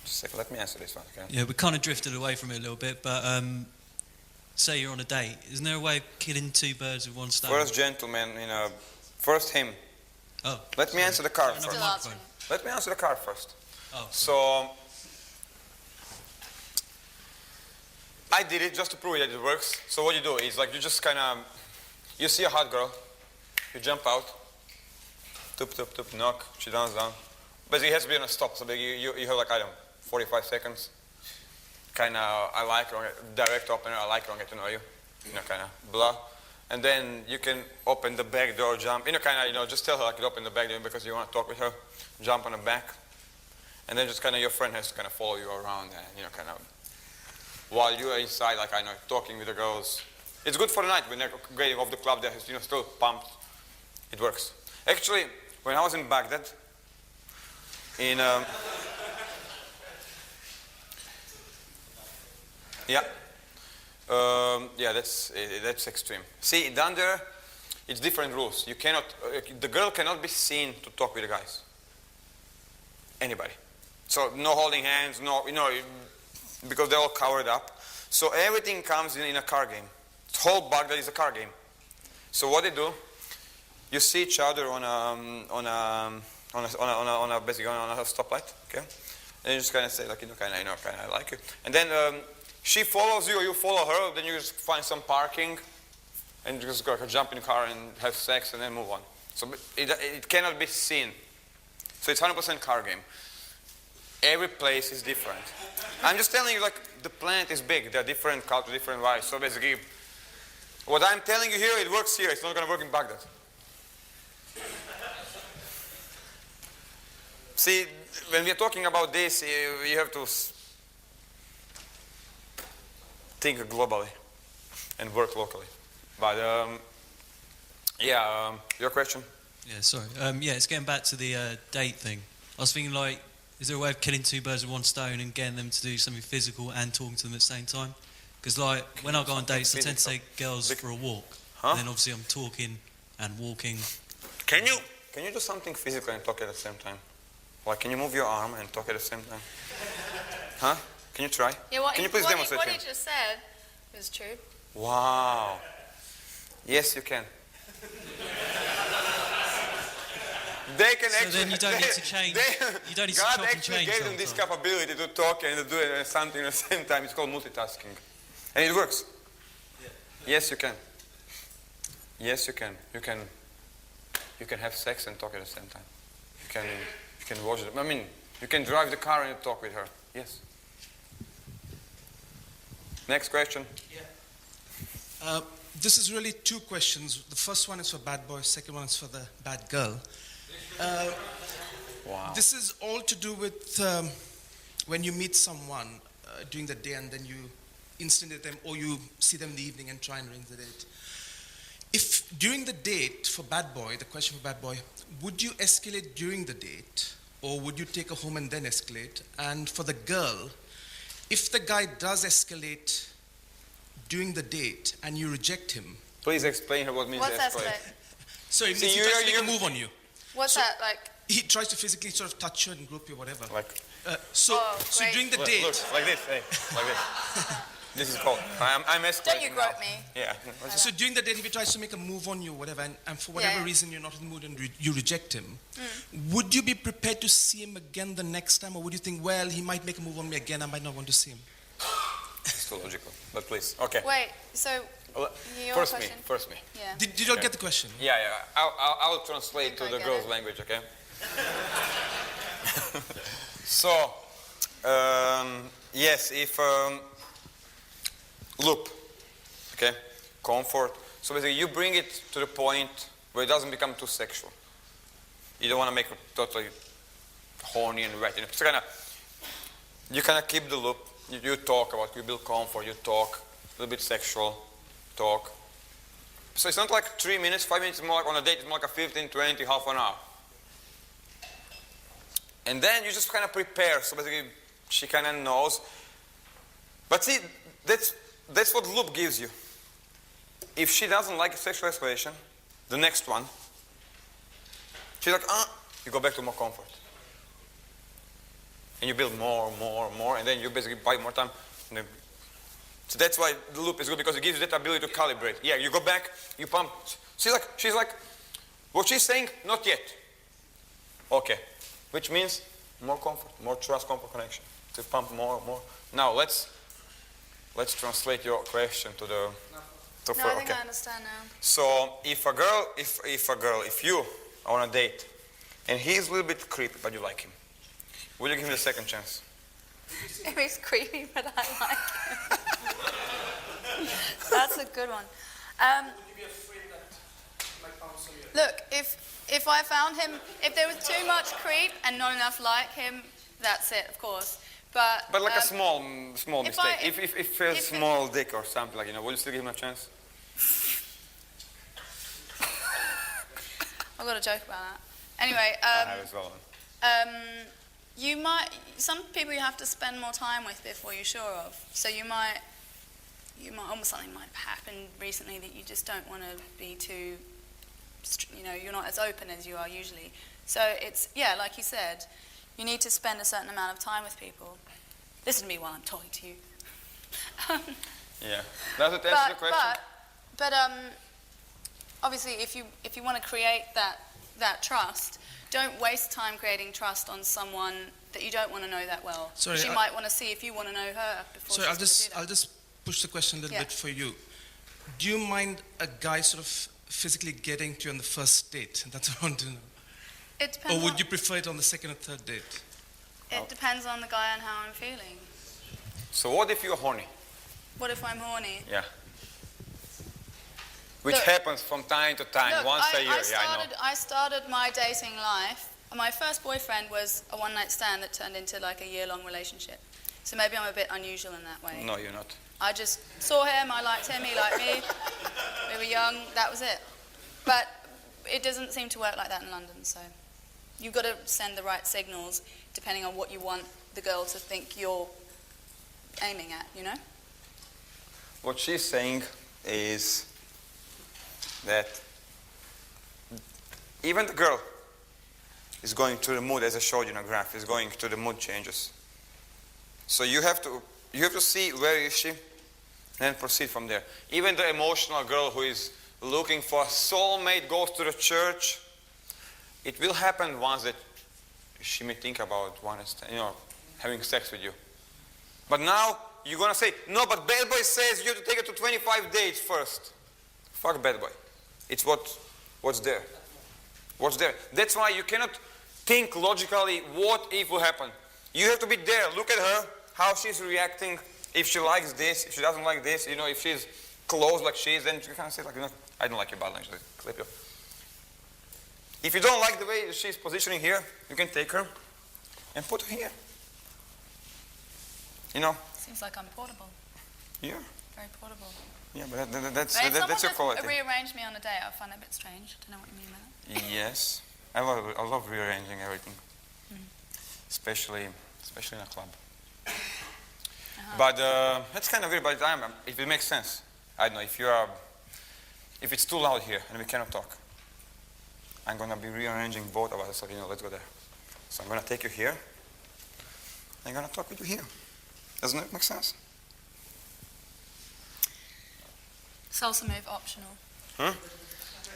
Just a second, let me answer this one, okay? Yeah, we kind of drifted away from it a little bit, but say you're on a date. Isn't there a way of killing two birds with one stone? First gentleman, first him. Oh. Let me answer the car Another first. microphone. Let me answer the car first. Oh. So, I did it just to prove that it works. So what you do is like you just kind of, you see a hot girl, you jump out, toop, toop, toop, knock, she down. Basically it has to be on a stop, so you have like, 45 seconds. Kind of, I like her, direct opener, I like her, get to know you. Kind of blah. And then you can open the back door, jump, just tell her like you open the back door because you want to talk with her, jump on the back. And then just kind of your friend has to kind of follow you around and, kind of, while you are inside, like talking with the girls. It's good for the night when they're getting off the club, they're still pumped. It works. Actually, when I was in Baghdad, that's extreme. See, down there, it's different rules. You cannot, the girl cannot be seen to talk with the guys. Anybody. So no holding hands, because they're all covered up. So everything comes in a car game. The whole Baghdad is a car game. So what they do, you see each other on a basically on a stoplight, okay? And you just kind of say like, I like you. And then she follows you or you follow her, then you just find some parking and you just go jump in the car and have sex and then move on. So it cannot be seen. So it's 100% car game. Every place is different. I'm just telling you, like, the planet is big. There are different cultures, different vibes. So basically, what I'm telling you here, it works here. It's not going to work in Baghdad. See, when we are talking about this, you have to think globally and work locally. But your question? Yeah, sorry. It's getting back to the date thing. I was thinking, like, is there a way of killing two birds with one stone and getting them to do something physical and talking to them at the same time? Because, like, when I go on dates, I tend to take girls for a walk. Huh? And then obviously I'm talking and walking. Can you do something physical and talk at the same time? Like, can you move your arm and talk at the same time? Huh? Can you try? Yeah, Can you please demonstrate what him? he just said was true. Wow. Yes, you can. They can So actually. then you don't need to change. You don't need to God chop and actually change. gave them this capability to talk and to do something at the same time. It's called multitasking, and it works. Yeah. Yes, you can. Yes, you can. You can have sex and talk at the same time. You can watch them. I mean, you can drive the car and talk with her. Yes. Next question. This is really two questions. The first one is for bad boy, second one is for the bad girl. Wow. This is all to do with when you meet someone during the day and then you instigate them or you see them in the evening and try and arrange the date. If during the date for bad boy, the question for bad boy, would you escalate during the date or would you take her home and then escalate? And for the girl, if the guy does escalate during the date and you reject him. Please explain her what means What's escalate. escalate? So it See, means he tries to make a move on you. What's So- that like? He tries to physically sort of touch you and group you, whatever. Like, So great. during the look, date, look, like this, hey, like this. This is called. I'm escalating. Don't you now. grope me? Yeah. so during the date, if he tries to make a move on you, whatever, and for whatever Yeah. reason you're not in the mood and you reject him, would you be prepared to see him again the next time, or would you think, well, he might make a move on me again, I might not want to see him? It's too logical, but please. Okay. Wait, so Well, your First question? me. First me. Yeah. Did you all get the question? Yeah. I'll translate to I the get girl's it. language. Okay. So, yes, if loop, okay, comfort. So basically, you bring it to the point where it doesn't become too sexual. You don't want to make it totally horny and wet. So you kind of keep the loop. You talk about, you build comfort. You talk a little bit sexual, talk. So it's not like 3 minutes, 5 minutes. It's more like on a date. It's more like a 15, 20, half an hour. And then you just kind of prepare. So basically, she kind of knows. But see, that's what loop gives you. If she doesn't like sexual escalation, the next one, she's like, you go back to more comfort. And you build more, and then you basically buy more time. So that's why the loop is good, because it gives you that ability to calibrate. Yeah, you go back, you pump. She's like, what she's saying, not yet. Okay. Which means more comfort, more trust, comfort, connection. To pump more. Now let's translate your question to the. No, I think I understand now. So if you are on a date, and he's a little bit creepy, but you like him, will you give him a second chance? If he's creepy, but I like him. That's a good one. Look, if I found him, if there was too much creep and not enough like him, that's it, of course. But like a small mistake. If a if small dick or something like, will you still give him a chance? I've got a joke about that. Anyway, I have as well. some people you have to spend more time with before you're sure of. So you might almost something might have happened recently that you just don't want to be too, you're not as open as you are usually. So it's, like you said, you need to spend a certain amount of time with people. Listen to me while I'm talking to you. Yeah. Does it answer the question? But obviously, if you want to create that trust, don't waste time creating trust on someone that you don't want to know that well. Sorry, She I- might want to see if you want to know her before Sorry, she's gonna do I'll just push the question a little Yeah. bit for you. Do you mind a guy sort of physically getting to you on the first date? That's what I want to know. that. It depends. Or would on, you prefer it on the second or third date? It depends on the guy and how I'm feeling. So what if you're horny? What if I'm horny? Yeah. Which Look- happens from time to time, Look, once a year. I started my dating life. My first boyfriend was a one-night stand that turned into like a year-long relationship. So maybe I'm a bit unusual in that way. No, you're not. I just saw him, I liked him, he liked me. We were young, that was it. But it doesn't seem to work like that in London, so you've got to send the right signals depending on what you want the girl to think you're aiming at, you know? What she's saying is that even the girl is going through the mood, as I showed you in a graph, is going through the mood changes. So you have to see where is she, and then proceed from there. Even the emotional girl who is looking for a soulmate goes to the church. It will happen once that she may think about having sex with you. But now you're gonna say, no, but bad boy says you have to take it to 25 dates first. Fuck bad boy. It's what's there. What's there. That's why you cannot think logically what if will happen. You have to be there. Look at her, how she's reacting. If she likes this, if she doesn't like this, if she's close like she is, then you can say like, I don't like your body language. Clip you. If you don't like the way she's positioning here, you can take her and put her here. Seems like I'm portable, Yeah. very portable. Yeah, but that's But if someone your just quality. rearranged me on a date, I find that a bit strange. I don't know what you mean by that. Yes, I love rearranging everything, especially in a club. But that's kind of weird. But if it makes sense, I don't know if it's too loud here and we cannot talk. I'm gonna be rearranging both of us. So let's go there. So I'm gonna take you here. I'm gonna talk with you here. Doesn't it make sense? Salsa move optional. Hmm?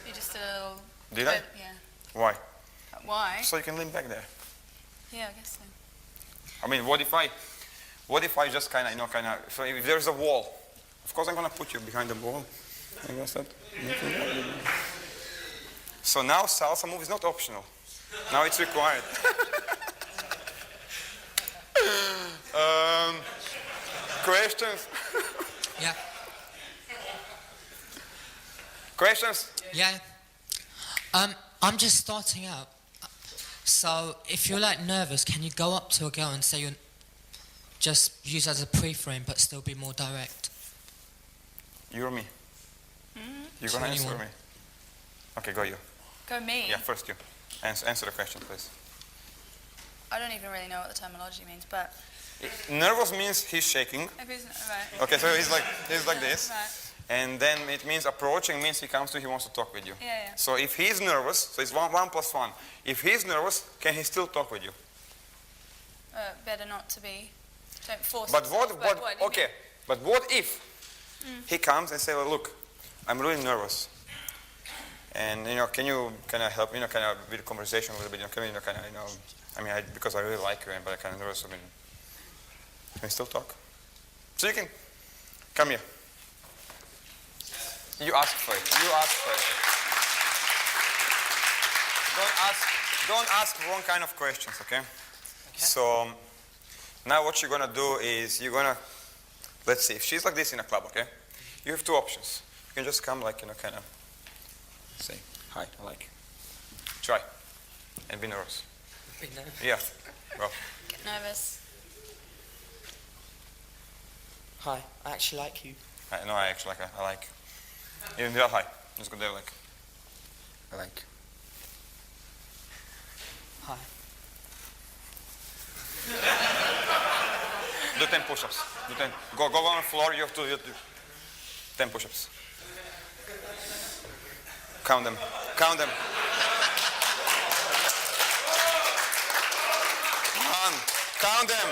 You just did a little... Did I? Yeah. Why? Why? So you can lean back there. Yeah, I guess so. I mean, what if I just kind of, so if there's a wall, of course I'm going to put you behind the wall. I'm gonna start making that. So now salsa move is not optional. Now it's required. Questions? Yeah. Questions? Yeah. I'm just starting out. So if you're like nervous, can you go up to a girl and say you're just use as a pre-frame but still be more direct? You or me? You're going to answer anyone. me? Okay, go you. Go me. Yeah, first you. Answer the question, please. I don't even really know what the terminology means, but Nervous means he's shaking. if he's right. Okay, so he's like this. Right. And then it means approaching means he comes to you, he wants to talk with you. Yeah. So if he's nervous, so it's one plus one. If he's nervous, can he still talk with you? Better not to be. Don't force But yourself, what do you okay, mean? but what if he comes and say, well, look, I'm really nervous. And, can you kind of help, kind of with the conversation a little bit, because I really like you, but I'm kind of nervous. Can we still talk? So you can, come here. You ask for it. Don't ask wrong kind of questions, okay? So now what you're gonna do is let's see, if she's like this in a club, okay? You have two options. You can just come like, kind of say, hi, I like you. Try. And be nervous. Yeah, go. Get nervous. Hi, I actually like you. I actually like. Even there, hi. Let's go there, like. I like. Hi. Do 10 push-ups. Do 10. Go on the floor. You have to do 10 push-ups. Count them. Come on. Count them.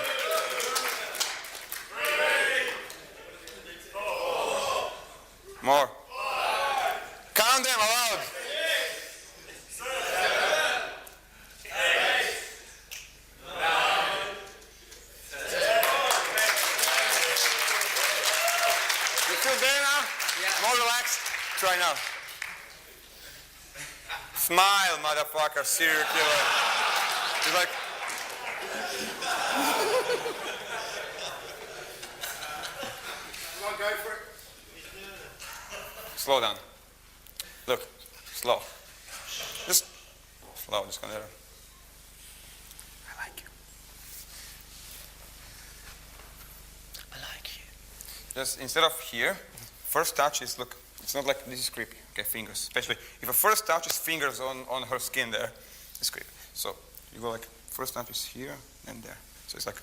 More. Count them aloud. Smile, motherfucker, serial killer. He's like, come on, go for it. Slow down. Look, slow. Just slow, just gonna. I like you. I like you. Just instead of here, first touch is, look, it's not like this is creepy. Okay, fingers. Especially if a first touch is fingers on her skin there, it's creepy. So you go like, first touch is here and there. So it's like,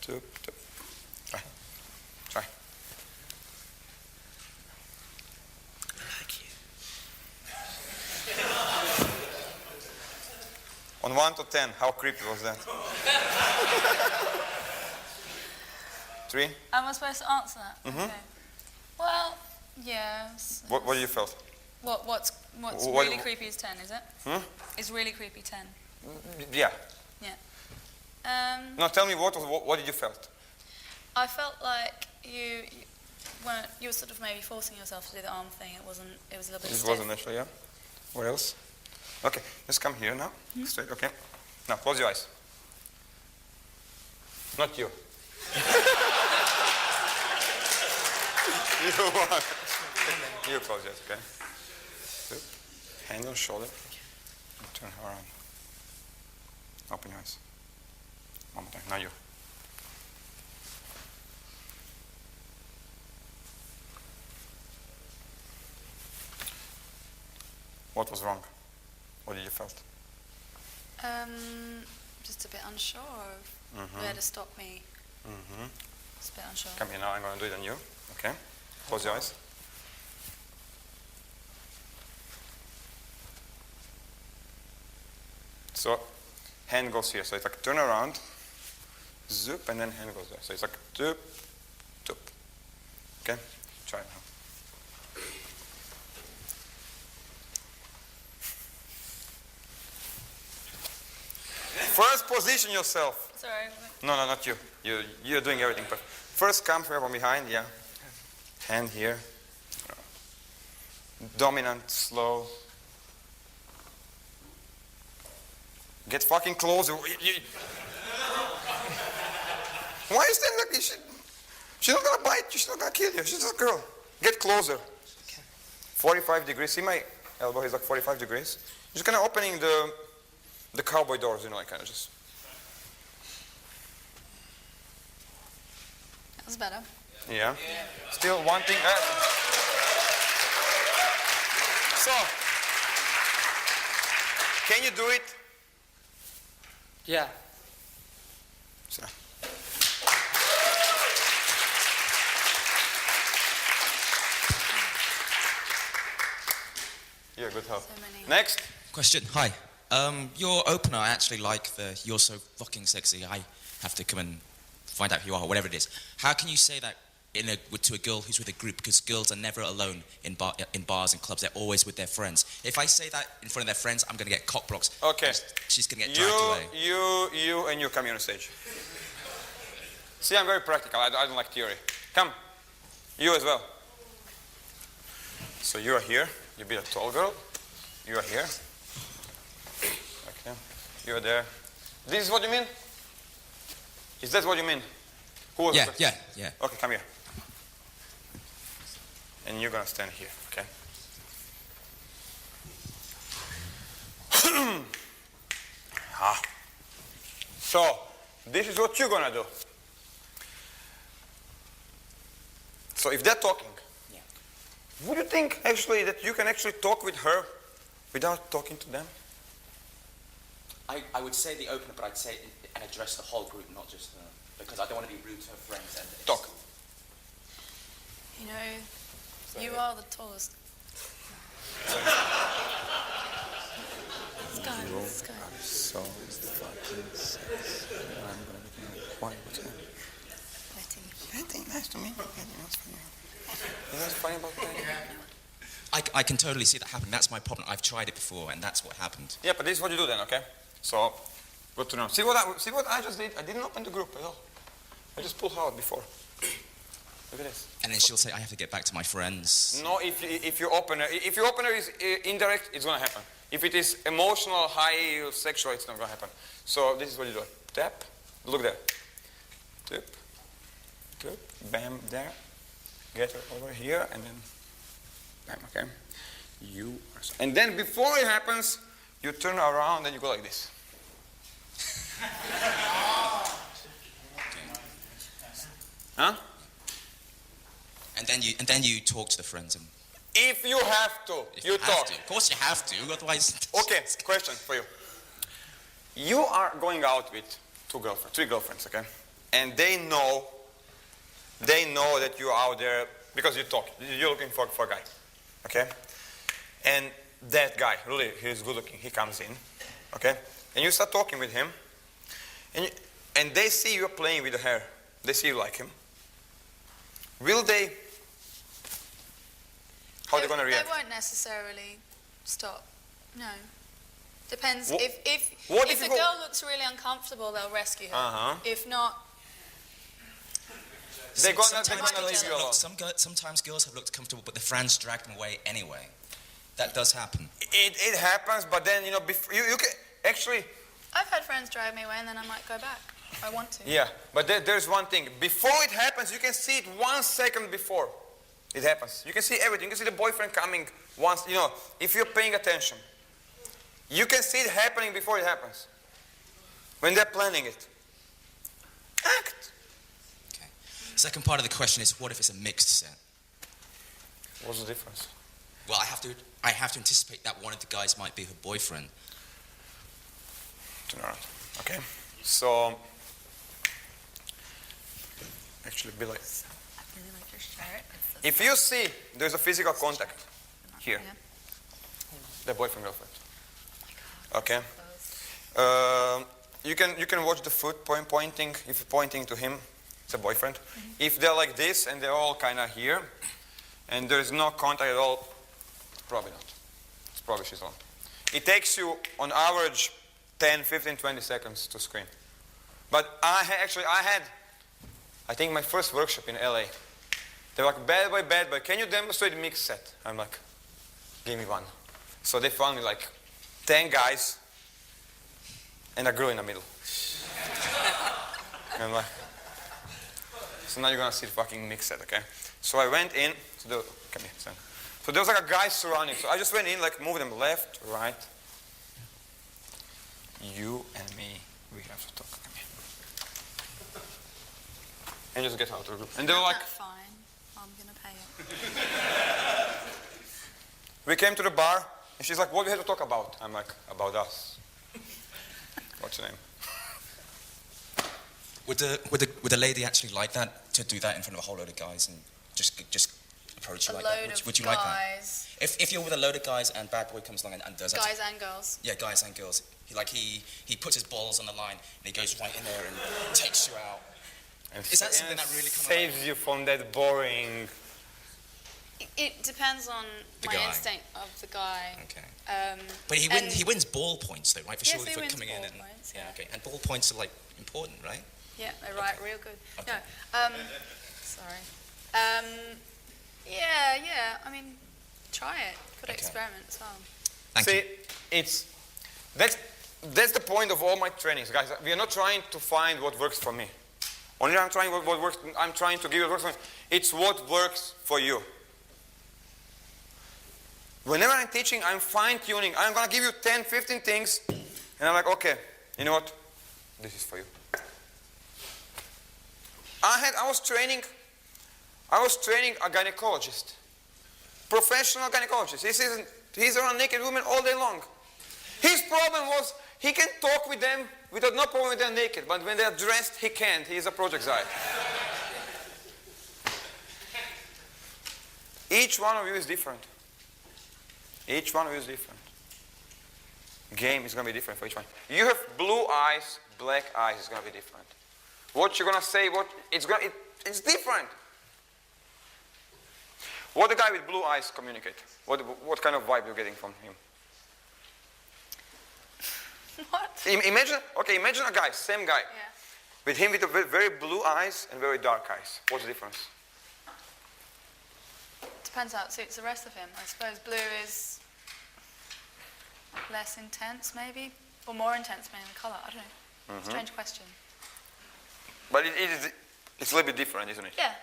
two. Try. I like you. On 1 to 10, how creepy was that? 3? Am I supposed to answer that? Mm-hmm. Okay. Well, yes. What do you felt? What's What- really creepy is 10, is it? Is really creepy 10. Yeah. Yeah. No, tell me what did you felt? I felt like you were sort of maybe forcing yourself to do the arm thing. It was a little bit It stiff. wasn't actually, yeah. What else? Okay, just come here now. Straight, okay. Now close your eyes. Not you. You want. You close your eyes, okay? Good. Hand on shoulder. And turn her around. Open your eyes. One more time. Now you. What was wrong? What did you felt? Just a bit unsure of where to stop me. Just a bit unsure. Come here now. I'm going to do it on you. Okay. Close your eyes. So, hand goes here. So it's like turn around, zoop, and then hand goes there. So it's like doop, doop. Okay? Try it now. First, position yourself. Sorry. No, not you. You're doing everything perfect. First, come from behind, yeah. Hand here. Dominant, slow. Get fucking closer. Why are you standing like this? She's not gonna bite you. She's not gonna kill you. She's just a girl. Get closer. 45 degrees. See my elbow is like 45 degrees. Just kind of opening the cowboy doors, you know, like kind of just. That was better. Yeah. Still one thing. So, can you do it? Yeah. So. You're a good help. So many. Next. Question. Hi. Your opener, I actually like the "you're so fucking sexy, I have to come and find out who you are," whatever it is. How can you say that to a girl who's with a group? Because girls are never alone in bars and clubs. They're always with their friends. If I say that in front of their friends, I'm going to get cock blocks. Okay. She's going to get dragged away. You, and you come here on stage. See, I'm very practical. I don't like theory. Come. You as well. So you are here. You be a tall girl. You are here. Okay. You are there. This is what you mean? Is that what you mean? Who was Yeah, the first? yeah. Okay, come here. And you're gonna stand here, okay? So, this is what you're gonna do. So if they're talking, would you think actually that you can actually talk with her without talking to them? I would say the opener, but I'd say and address the whole group, not just her. Because I don't want to be rude to her friends. And Talk. You know, you are the tallest. This guy. So fucking sexy. I'm gonna be why? What's that? Betty, nice to meet you. What's funny? You know what's funny about Betty? I can totally see that happening. That's my problem. I've tried it before, and that's what happened. Yeah, but this is what you do then, okay? So, good to know. See what I just did? I didn't open the group at all. I just pulled her out before. Look at this. And then she'll say, "I have to get back to my friends." No, if you open her is indirect, it's gonna happen. If it is emotional, high, sexual, it's not going to happen. So this is what you do. Tap. Look there. Tap. Tap. Bam. There. Get her over here, and then bam. Okay. And then before it happens, you turn around and you go like this. Huh? And then you talk to the friends. And If you have to, you talk. Of course you have to, otherwise... Okay, question for you. You are going out with three girlfriends, okay? And they know that you're out there because you talk. You're looking for a guy, okay? And that guy, really, he's good looking. He comes in, okay? And you start talking with him. And they see you're playing with the hair. They see you like him. Will they... How are they going to react? They won't necessarily stop. No. Depends. What If the girl looks really uncomfortable, they'll rescue her. Uh-huh. If not, They're gonna leave you alone. Sometimes girls have looked comfortable, but the friends drag them away anyway. That does happen. It happens, but then, before, you can... Actually... I've had friends drag me away and then I might go back. I want to. Yeah, but there's one thing. Before it happens, you can see it 1 second before it happens. You can see everything. You can see the boyfriend coming once, if you're paying attention. You can see it happening before it happens. When they're planning it. Act. Okay. Second part of the question is, what if it's a mixed set? What's the difference? Well, I have to anticipate that one of the guys might be her boyfriend. Turn around. Okay. So, actually, be like... I really like your shirt. If you see there's a physical contact here, the boyfriend, girlfriend. Okay. You can watch the foot pointing. If you're pointing to him, it's a boyfriend. If they're like this and they're all kind of here, and there's no contact at all, probably not. It's probably she's alone. It takes you, on average, 10, 15, 20 seconds to scream. But I had, I think, my first workshop in LA. They were like, bad boy, can you demonstrate mixed set? I'm like, give me one. So they found me like 10 guys and a girl in the middle. And I'm like, so now you're gonna see the fucking mixed set, okay? So I went in, come here, son. So there was like a guy surrounding. So I just went in, like, moved them left, right. You and me, we have to talk. Come here. And just get out of the group. And they were like, fine. I'm gonna pay it. we came to the bar, and she's like, what do we have to talk about? I'm like, about us. What's your name? Would the lady actually like that, to do that in front of a whole load of guys and just approach you like that? Would you like that? If you're with a load of guys and bad boy comes along and does that. Guys and girls. Yeah, guys and girls. He puts his balls on the line and he goes right in there and takes you out. Is that something that really saves you from that boring? It depends on my instinct of the guy. Okay. But he wins ball points though, right? For yes, sure, he for wins coming ball in and points, yeah, okay. And ball points are like important, right? Yeah, they're right, real good. Okay. No, sorry. Yeah. I mean, try it. Got to experiment as well. Thank you. That's the point of all my trainings, guys. We are not trying to find what works for me. Only I'm trying what works. I'm trying to give you what works for me. It's what works for you. Whenever I'm teaching, I'm fine-tuning. I'm going to give you 10, 15 things, and I'm like, okay, you know what? This is for you. I was training a gynecologist, professional gynecologist. He's around naked women all day long. His problem was he can talk with them without no problem when they're naked, but when they're dressed, he can't. He's a project guy. Each one of you is different. Each one of you is different. Game is going to be different for each one. You have blue eyes, black eyes is going to be different. What you're going to say, it's different. What the guy with blue eyes communicate? What kind of vibe you're getting from him? What? Imagine a guy, same guy. Yeah. With him with very blue eyes and very dark eyes. What's the difference? Depends how it suits the rest of him. I suppose blue is less intense, maybe? Or more intense, maybe, in colour? I don't know. Strange question. But it's a little bit different, isn't it? Yeah.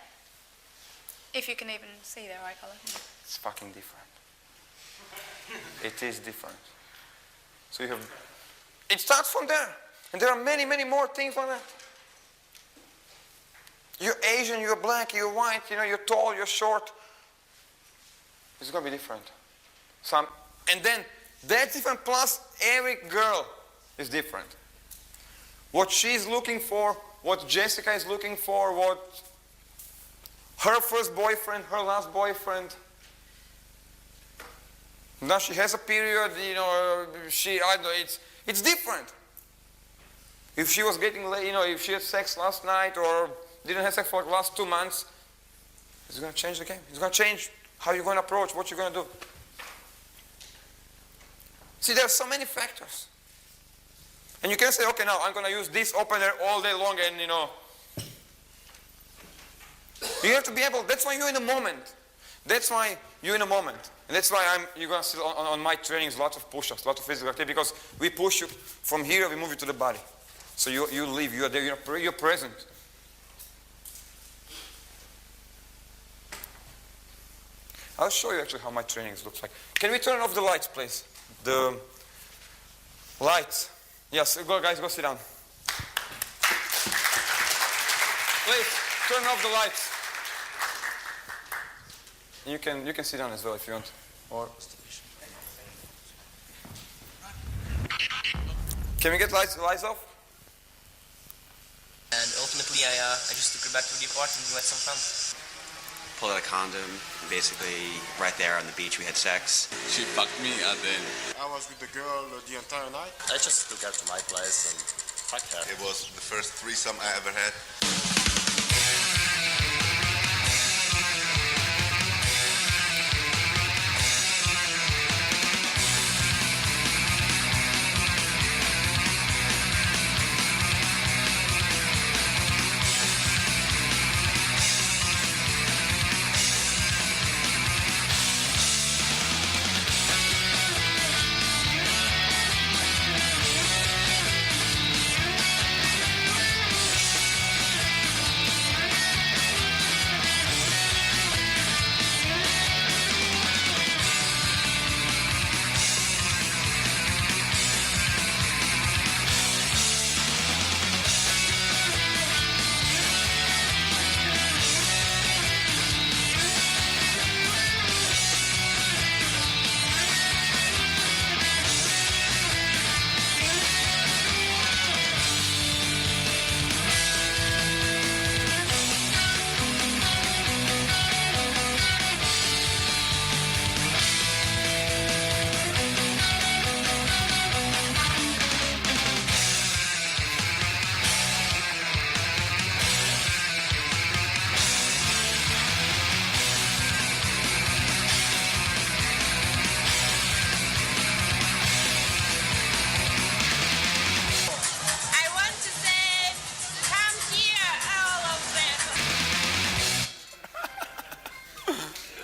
If you can even see their eye colour. It's fucking different. It is different. So you have... It starts from there. And there are many, many more things like that. You're Asian, you're black, you're white, you're tall, you're short. It's going to be different. And then that's different, plus every girl is different. What she's looking for, what Jessica is looking for, what her first boyfriend, her last boyfriend. Now she has a period, I don't know, it's different. If she was getting late, if she had sex last night or didn't have sex for the last 2 months, it's going to change the game. It's going to change how you're going to approach, what you're going to do. See, there are so many factors. And you can say, okay, now I'm going to use this opener all day long and, you have to be able, that's why you're in a moment. That's why you're in a moment. And that's why you're going to see on my trainings lots of push-ups, lots of physical activity, because we push you from here, we move you to the body. So you live, you're there, you're present. I'll show you actually how my trainings looks like. Can we turn off the lights, please? The lights. Yes, go guys, go sit down. Please, turn off the lights. You can sit down as well if you want. Or can we get lights off? And ultimately, I just took her back to the apartment and we had some fun. Pulled out a condom, basically right there on the beach we had sex. She fucked me and then... I was with the girl the entire night. I just took her to my place and fucked her. It was the first threesome I ever had.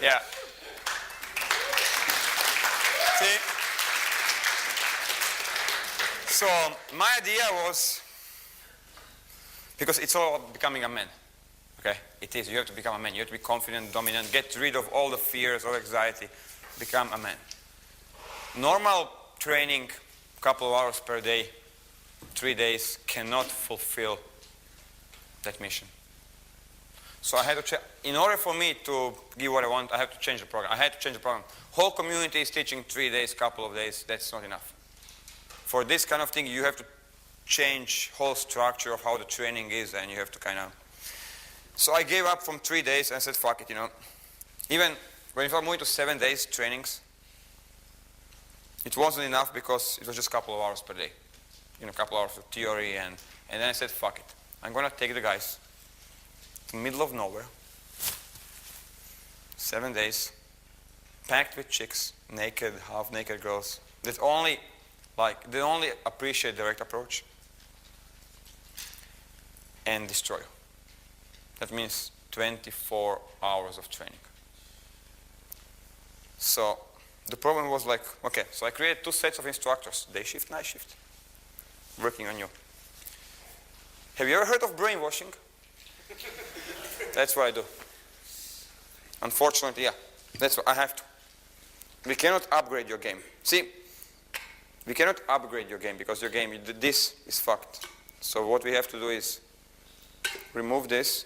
Yeah. See? So my idea was, because it's all about becoming a man. Okay? It is. You have to become a man. You have to be confident, dominant, get rid of all the fears, all anxiety, become a man. Normal training, couple of hours per day, 3 days, cannot fulfill that mission. So I had to in order for me to give what I want, I have to change the program. I had to change the program. Whole community is teaching 3 days, couple of days. That's not enough. For this kind of thing, you have to change whole structure of how the training is, and you have to kind of... So I gave up from 3 days and said, fuck it, Even when I'm moving to 7 days trainings, it wasn't enough because it was just a couple of hours per day. A couple hours of theory, and then I said, fuck it. I'm going to take the guys to the middle of nowhere, 7 days, packed with chicks, naked, half-naked girls, that only appreciate direct approach, and destroy you. That means 24 hours of training. So the problem was like, okay, so I created 2 sets of instructors, day shift, night shift, working on you. Have you ever heard of brainwashing? That's what I do. Unfortunately, yeah, that's what I have to. We cannot upgrade your game. See, we cannot upgrade your game because your game, this is fucked. So what we have to do is remove this,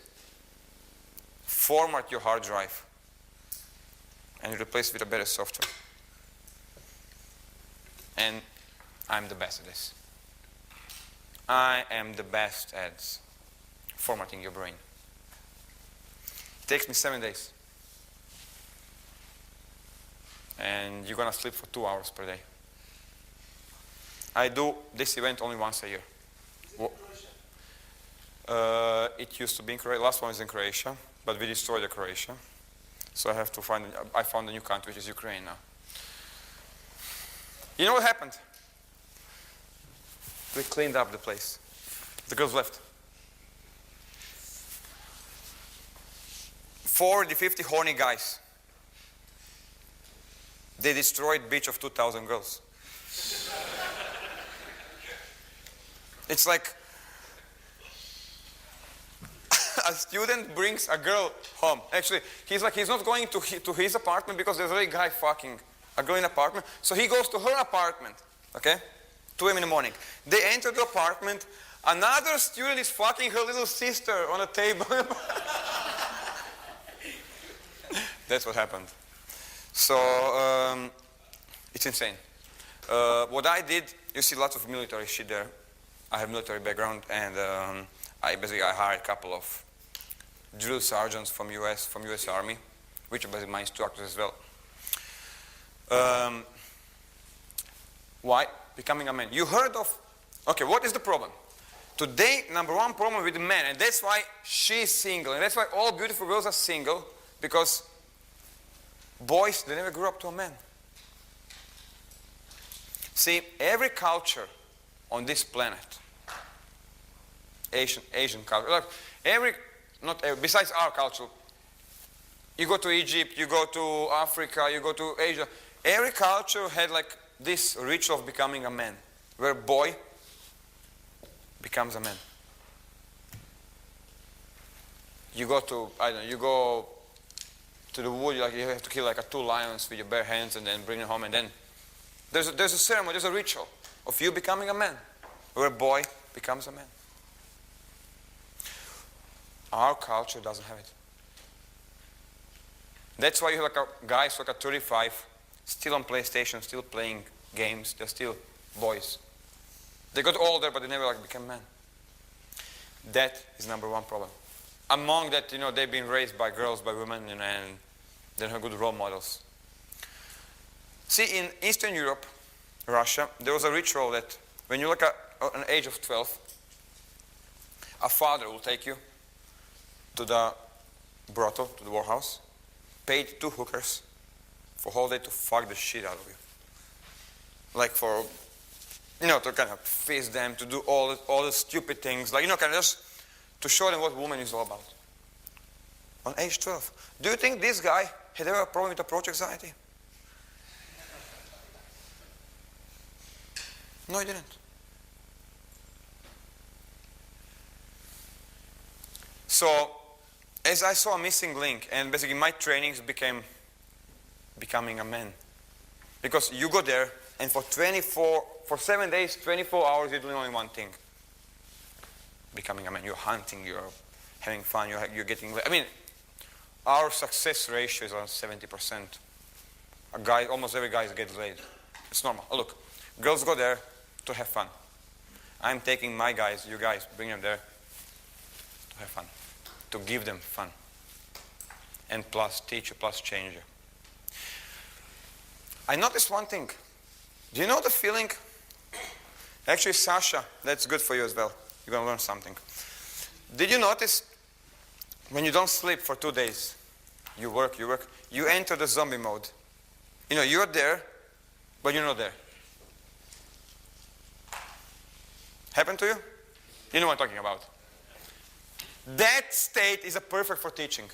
format your hard drive, and replace it with a better software. And I'm the best at this. I am the best at formatting your brain. It takes me 7 days. And you're gonna sleep for 2 hours per day. I do this event only once a year. It used to be in Croatia. Last one is in Croatia, but we destroyed the Croatia. So I have to I found a new country, which is Ukraine now. You know what happened? We cleaned up the place. The girls left. 40, 50 horny guys. They destroyed beach of 2,000 girls. It's like a student brings a girl home. Actually, he's not going to his apartment because there's a guy fucking a girl in an apartment. So he goes to her apartment, okay? 2 a.m. in the morning. They enter the apartment. Another student is fucking her little sister on a table. That's what happened. So it's insane. What I did, you see lots of military shit there. I have military background, and I hired a couple of drill sergeants from US Army, which are basically my instructors as well. Why? Becoming a man. You heard of, okay, what is the problem? Today, number one problem with men, and that's why she's single, and that's why all beautiful girls are single, because boys, they never grew up to a man. See, every culture on this planet, Asian culture, like besides our culture, you go to Egypt, you go to Africa, you go to Asia, every culture had like this ritual of becoming a man, where a boy becomes a man. You go to, you go to the wood, you have to kill like 2 lions with your bare hands and then bring them home, and then there's a ceremony, there's a ritual of you becoming a man, where a boy becomes a man. Our culture doesn't have it. That's why you have guys like 35, still on PlayStation, still playing games, they're still boys. They got older, but they never became men. That is number one problem. Among that, they've been raised by girls, by women, and they have good role models. See, in Eastern Europe, Russia, there was a ritual that when you look at an age of 12, a father will take you to the brothel, to the whorehouse, paid 2 hookers for a whole day to fuck the shit out of you. Like for, to kind of fist them, to do all the stupid things, kind of just to show them what woman is all about. On age 12. Do you think this guy had ever a problem with approach anxiety? No, he didn't. So, as I saw a missing link, and basically my trainings became becoming a man. Because you go there, and for 7 days, 24 hours, you're doing only one thing. Becoming a man. You're hunting, you're having fun, you're getting... our success ratio is around 70%. Almost every guy gets laid. It's normal. Look, girls go there to have fun. I'm taking my guys, you guys, bring them there to have fun. To give them fun. And plus teach you, plus change you. I noticed one thing. Do you know the feeling? Actually, Sasha, that's good for you as well. You're going to learn something. Did you notice when you don't sleep for 2 days, you work, you enter the zombie mode. You're there, but you're not there. Happened to you? You know what I'm talking about. That state is perfect for teaching.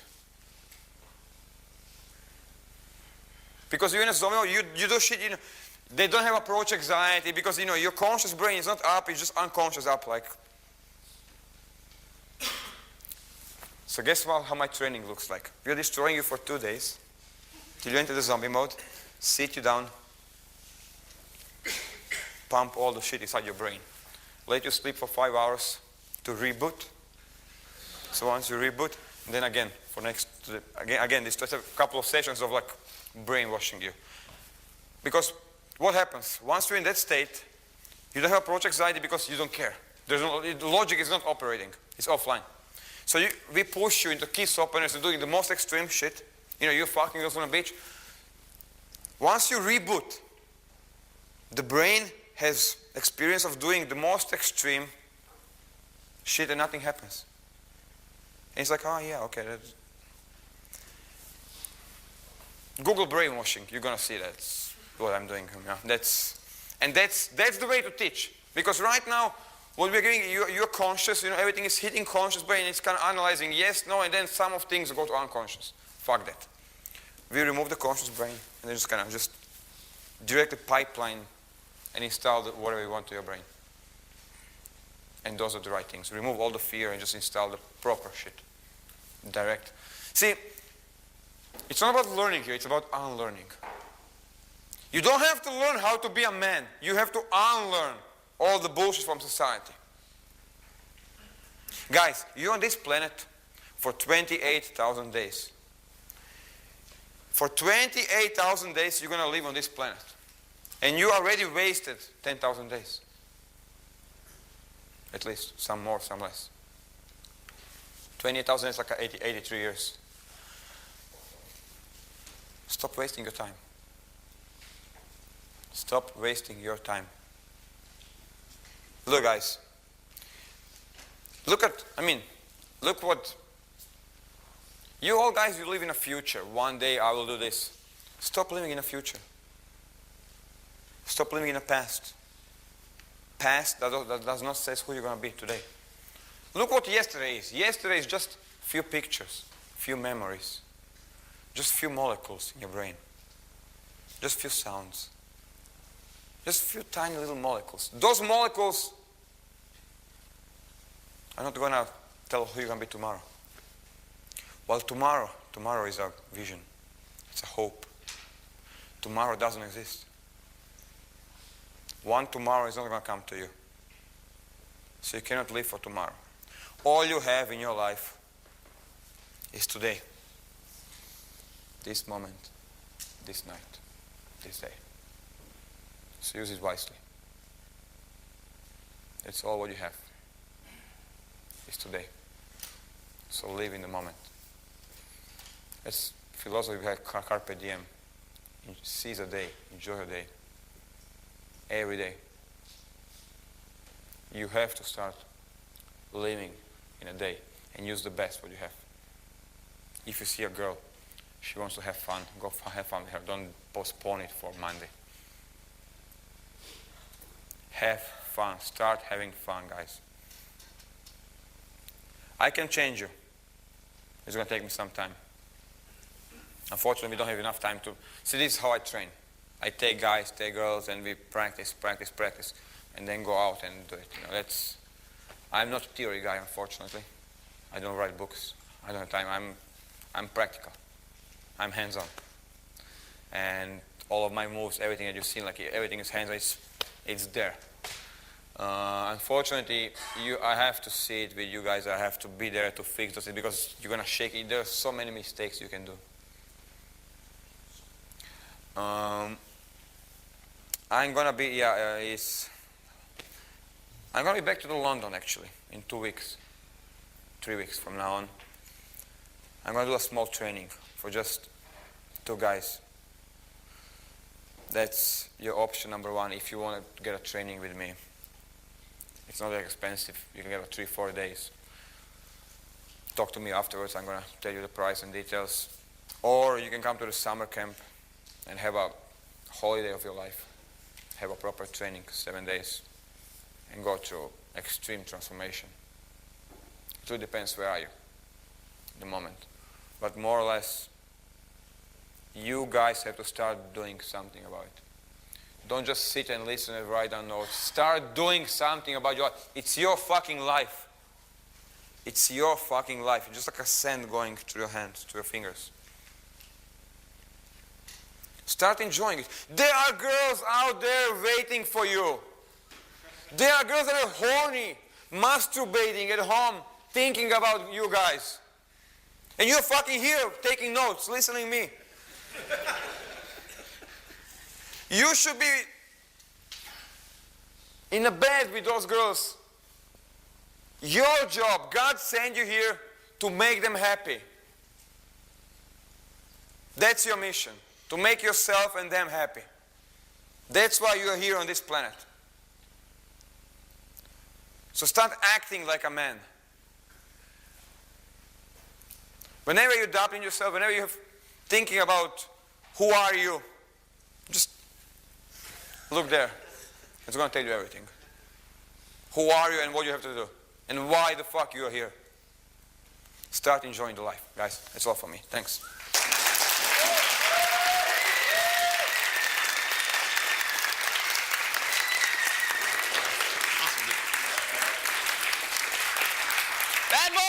Because you're in a zombie mode, you do shit, they don't have approach anxiety because, your conscious brain is not up, it's just unconscious up, like. So guess what, how my training looks like. We're destroying you for 2 days, till you enter the zombie mode, sit you down, pump all the shit inside your brain. Let you sleep for 5 hours to reboot. So once you reboot, then again, again, this just a couple of sessions of like brainwashing you. Because what happens? Once you're in that state, you don't have approach anxiety because you don't care. The logic is not operating. It's offline. So we push you into kiss openers and doing the most extreme shit. You're fucking girls on a beach. Once you reboot, the brain has experience of doing the most extreme shit and nothing happens. And it's like, oh yeah, okay. Google brainwashing, you're gonna see that's what I'm doing. That's the way to teach. Because right now, what we're doing, you're conscious, everything is hitting conscious brain, it's kind of analyzing yes, no, and then some of things go to unconscious. Fuck that. We remove the conscious brain and then just kind of just directly pipeline and install whatever you want to your brain. And those are the right things. Remove all the fear and just install the proper shit. Direct. See, it's not about learning here, it's about unlearning. You don't have to learn how to be a man. You have to unlearn all the bullshit from society. Guys, you're on this planet for 28,000 days. For 28,000 days, you're going to live on this planet. And you already wasted 10,000 days. At least, some more, some less. 28,000 is like 83 years. Stop wasting your time. Stop wasting your time. Look, guys. Look what... You all guys, you live in a future. One day I will do this. Stop living in a future. Stop living in the past. Past that does not say who you're going to be today. Look what yesterday is. Yesterday is just few pictures, few memories, just few molecules in your brain, just few sounds, just few tiny little molecules. Those molecules are not going to tell who you're going to be tomorrow. Well, tomorrow is a vision. It's a hope. Tomorrow doesn't exist. One tomorrow is not going to come to you. So you cannot live for tomorrow. All you have in your life is today. This moment, this night, this day. So use it wisely. That's all what you have. Is today. So live in the moment. As philosophy, we have carpe diem. Seize a day, enjoy a day. Every day. You have to start living in a day and use the best what you have. If you see a girl, she wants to have fun, go have fun with her. Don't postpone it for Monday. Have fun. Start having fun, guys. I can change you. It's going to take me some time. Unfortunately, we don't have enough time to... See, this is how I train. I take guys, take girls, and we practice, and then go out and do it. I'm not a theory guy, unfortunately. I don't write books. I don't have time. I'm practical. I'm hands-on. And all of my moves, everything that you've seen, like everything is hands-on, it's there. Unfortunately, I have to see it with you guys. I have to be there to fix those because you're going to shake it. There are so many mistakes you can do. I'm gonna be I'm gonna be back to London actually in 2 weeks, 3 weeks from now on. I'm gonna do a small training for just 2 guys. That's your option number 1 if you want to get a training with me. It's not that expensive. You can get a 3-4 days. Talk to me afterwards. I'm gonna tell you the price and details. Or you can come to the summer camp and have a holiday of your life. Have a proper training, 7 days, and go through extreme transformation. It really depends where are you at the moment. But more or less, You guys have to start doing something about it. Don't just sit and listen and write down notes. Start doing something about your life. It's your fucking life. It's your fucking life. It's just like a sand going through your hands, through your fingers. Start enjoying it. There are girls out there waiting for you. There are girls that are horny, masturbating at home, thinking about you guys. And you're fucking here taking notes, listening to me. You should be in a bed with those girls. Your job, God sent you here to make them happy. That's your mission, to make yourself and them happy. That's why you are here on this planet. So start acting like a man. Whenever you're doubting yourself, whenever you're thinking about who are you, just look there. It's going to tell you everything. Who are you and what you have to do. And why the fuck you are here. Start enjoying the life. Guys, that's all for me. Thanks. Bad boy!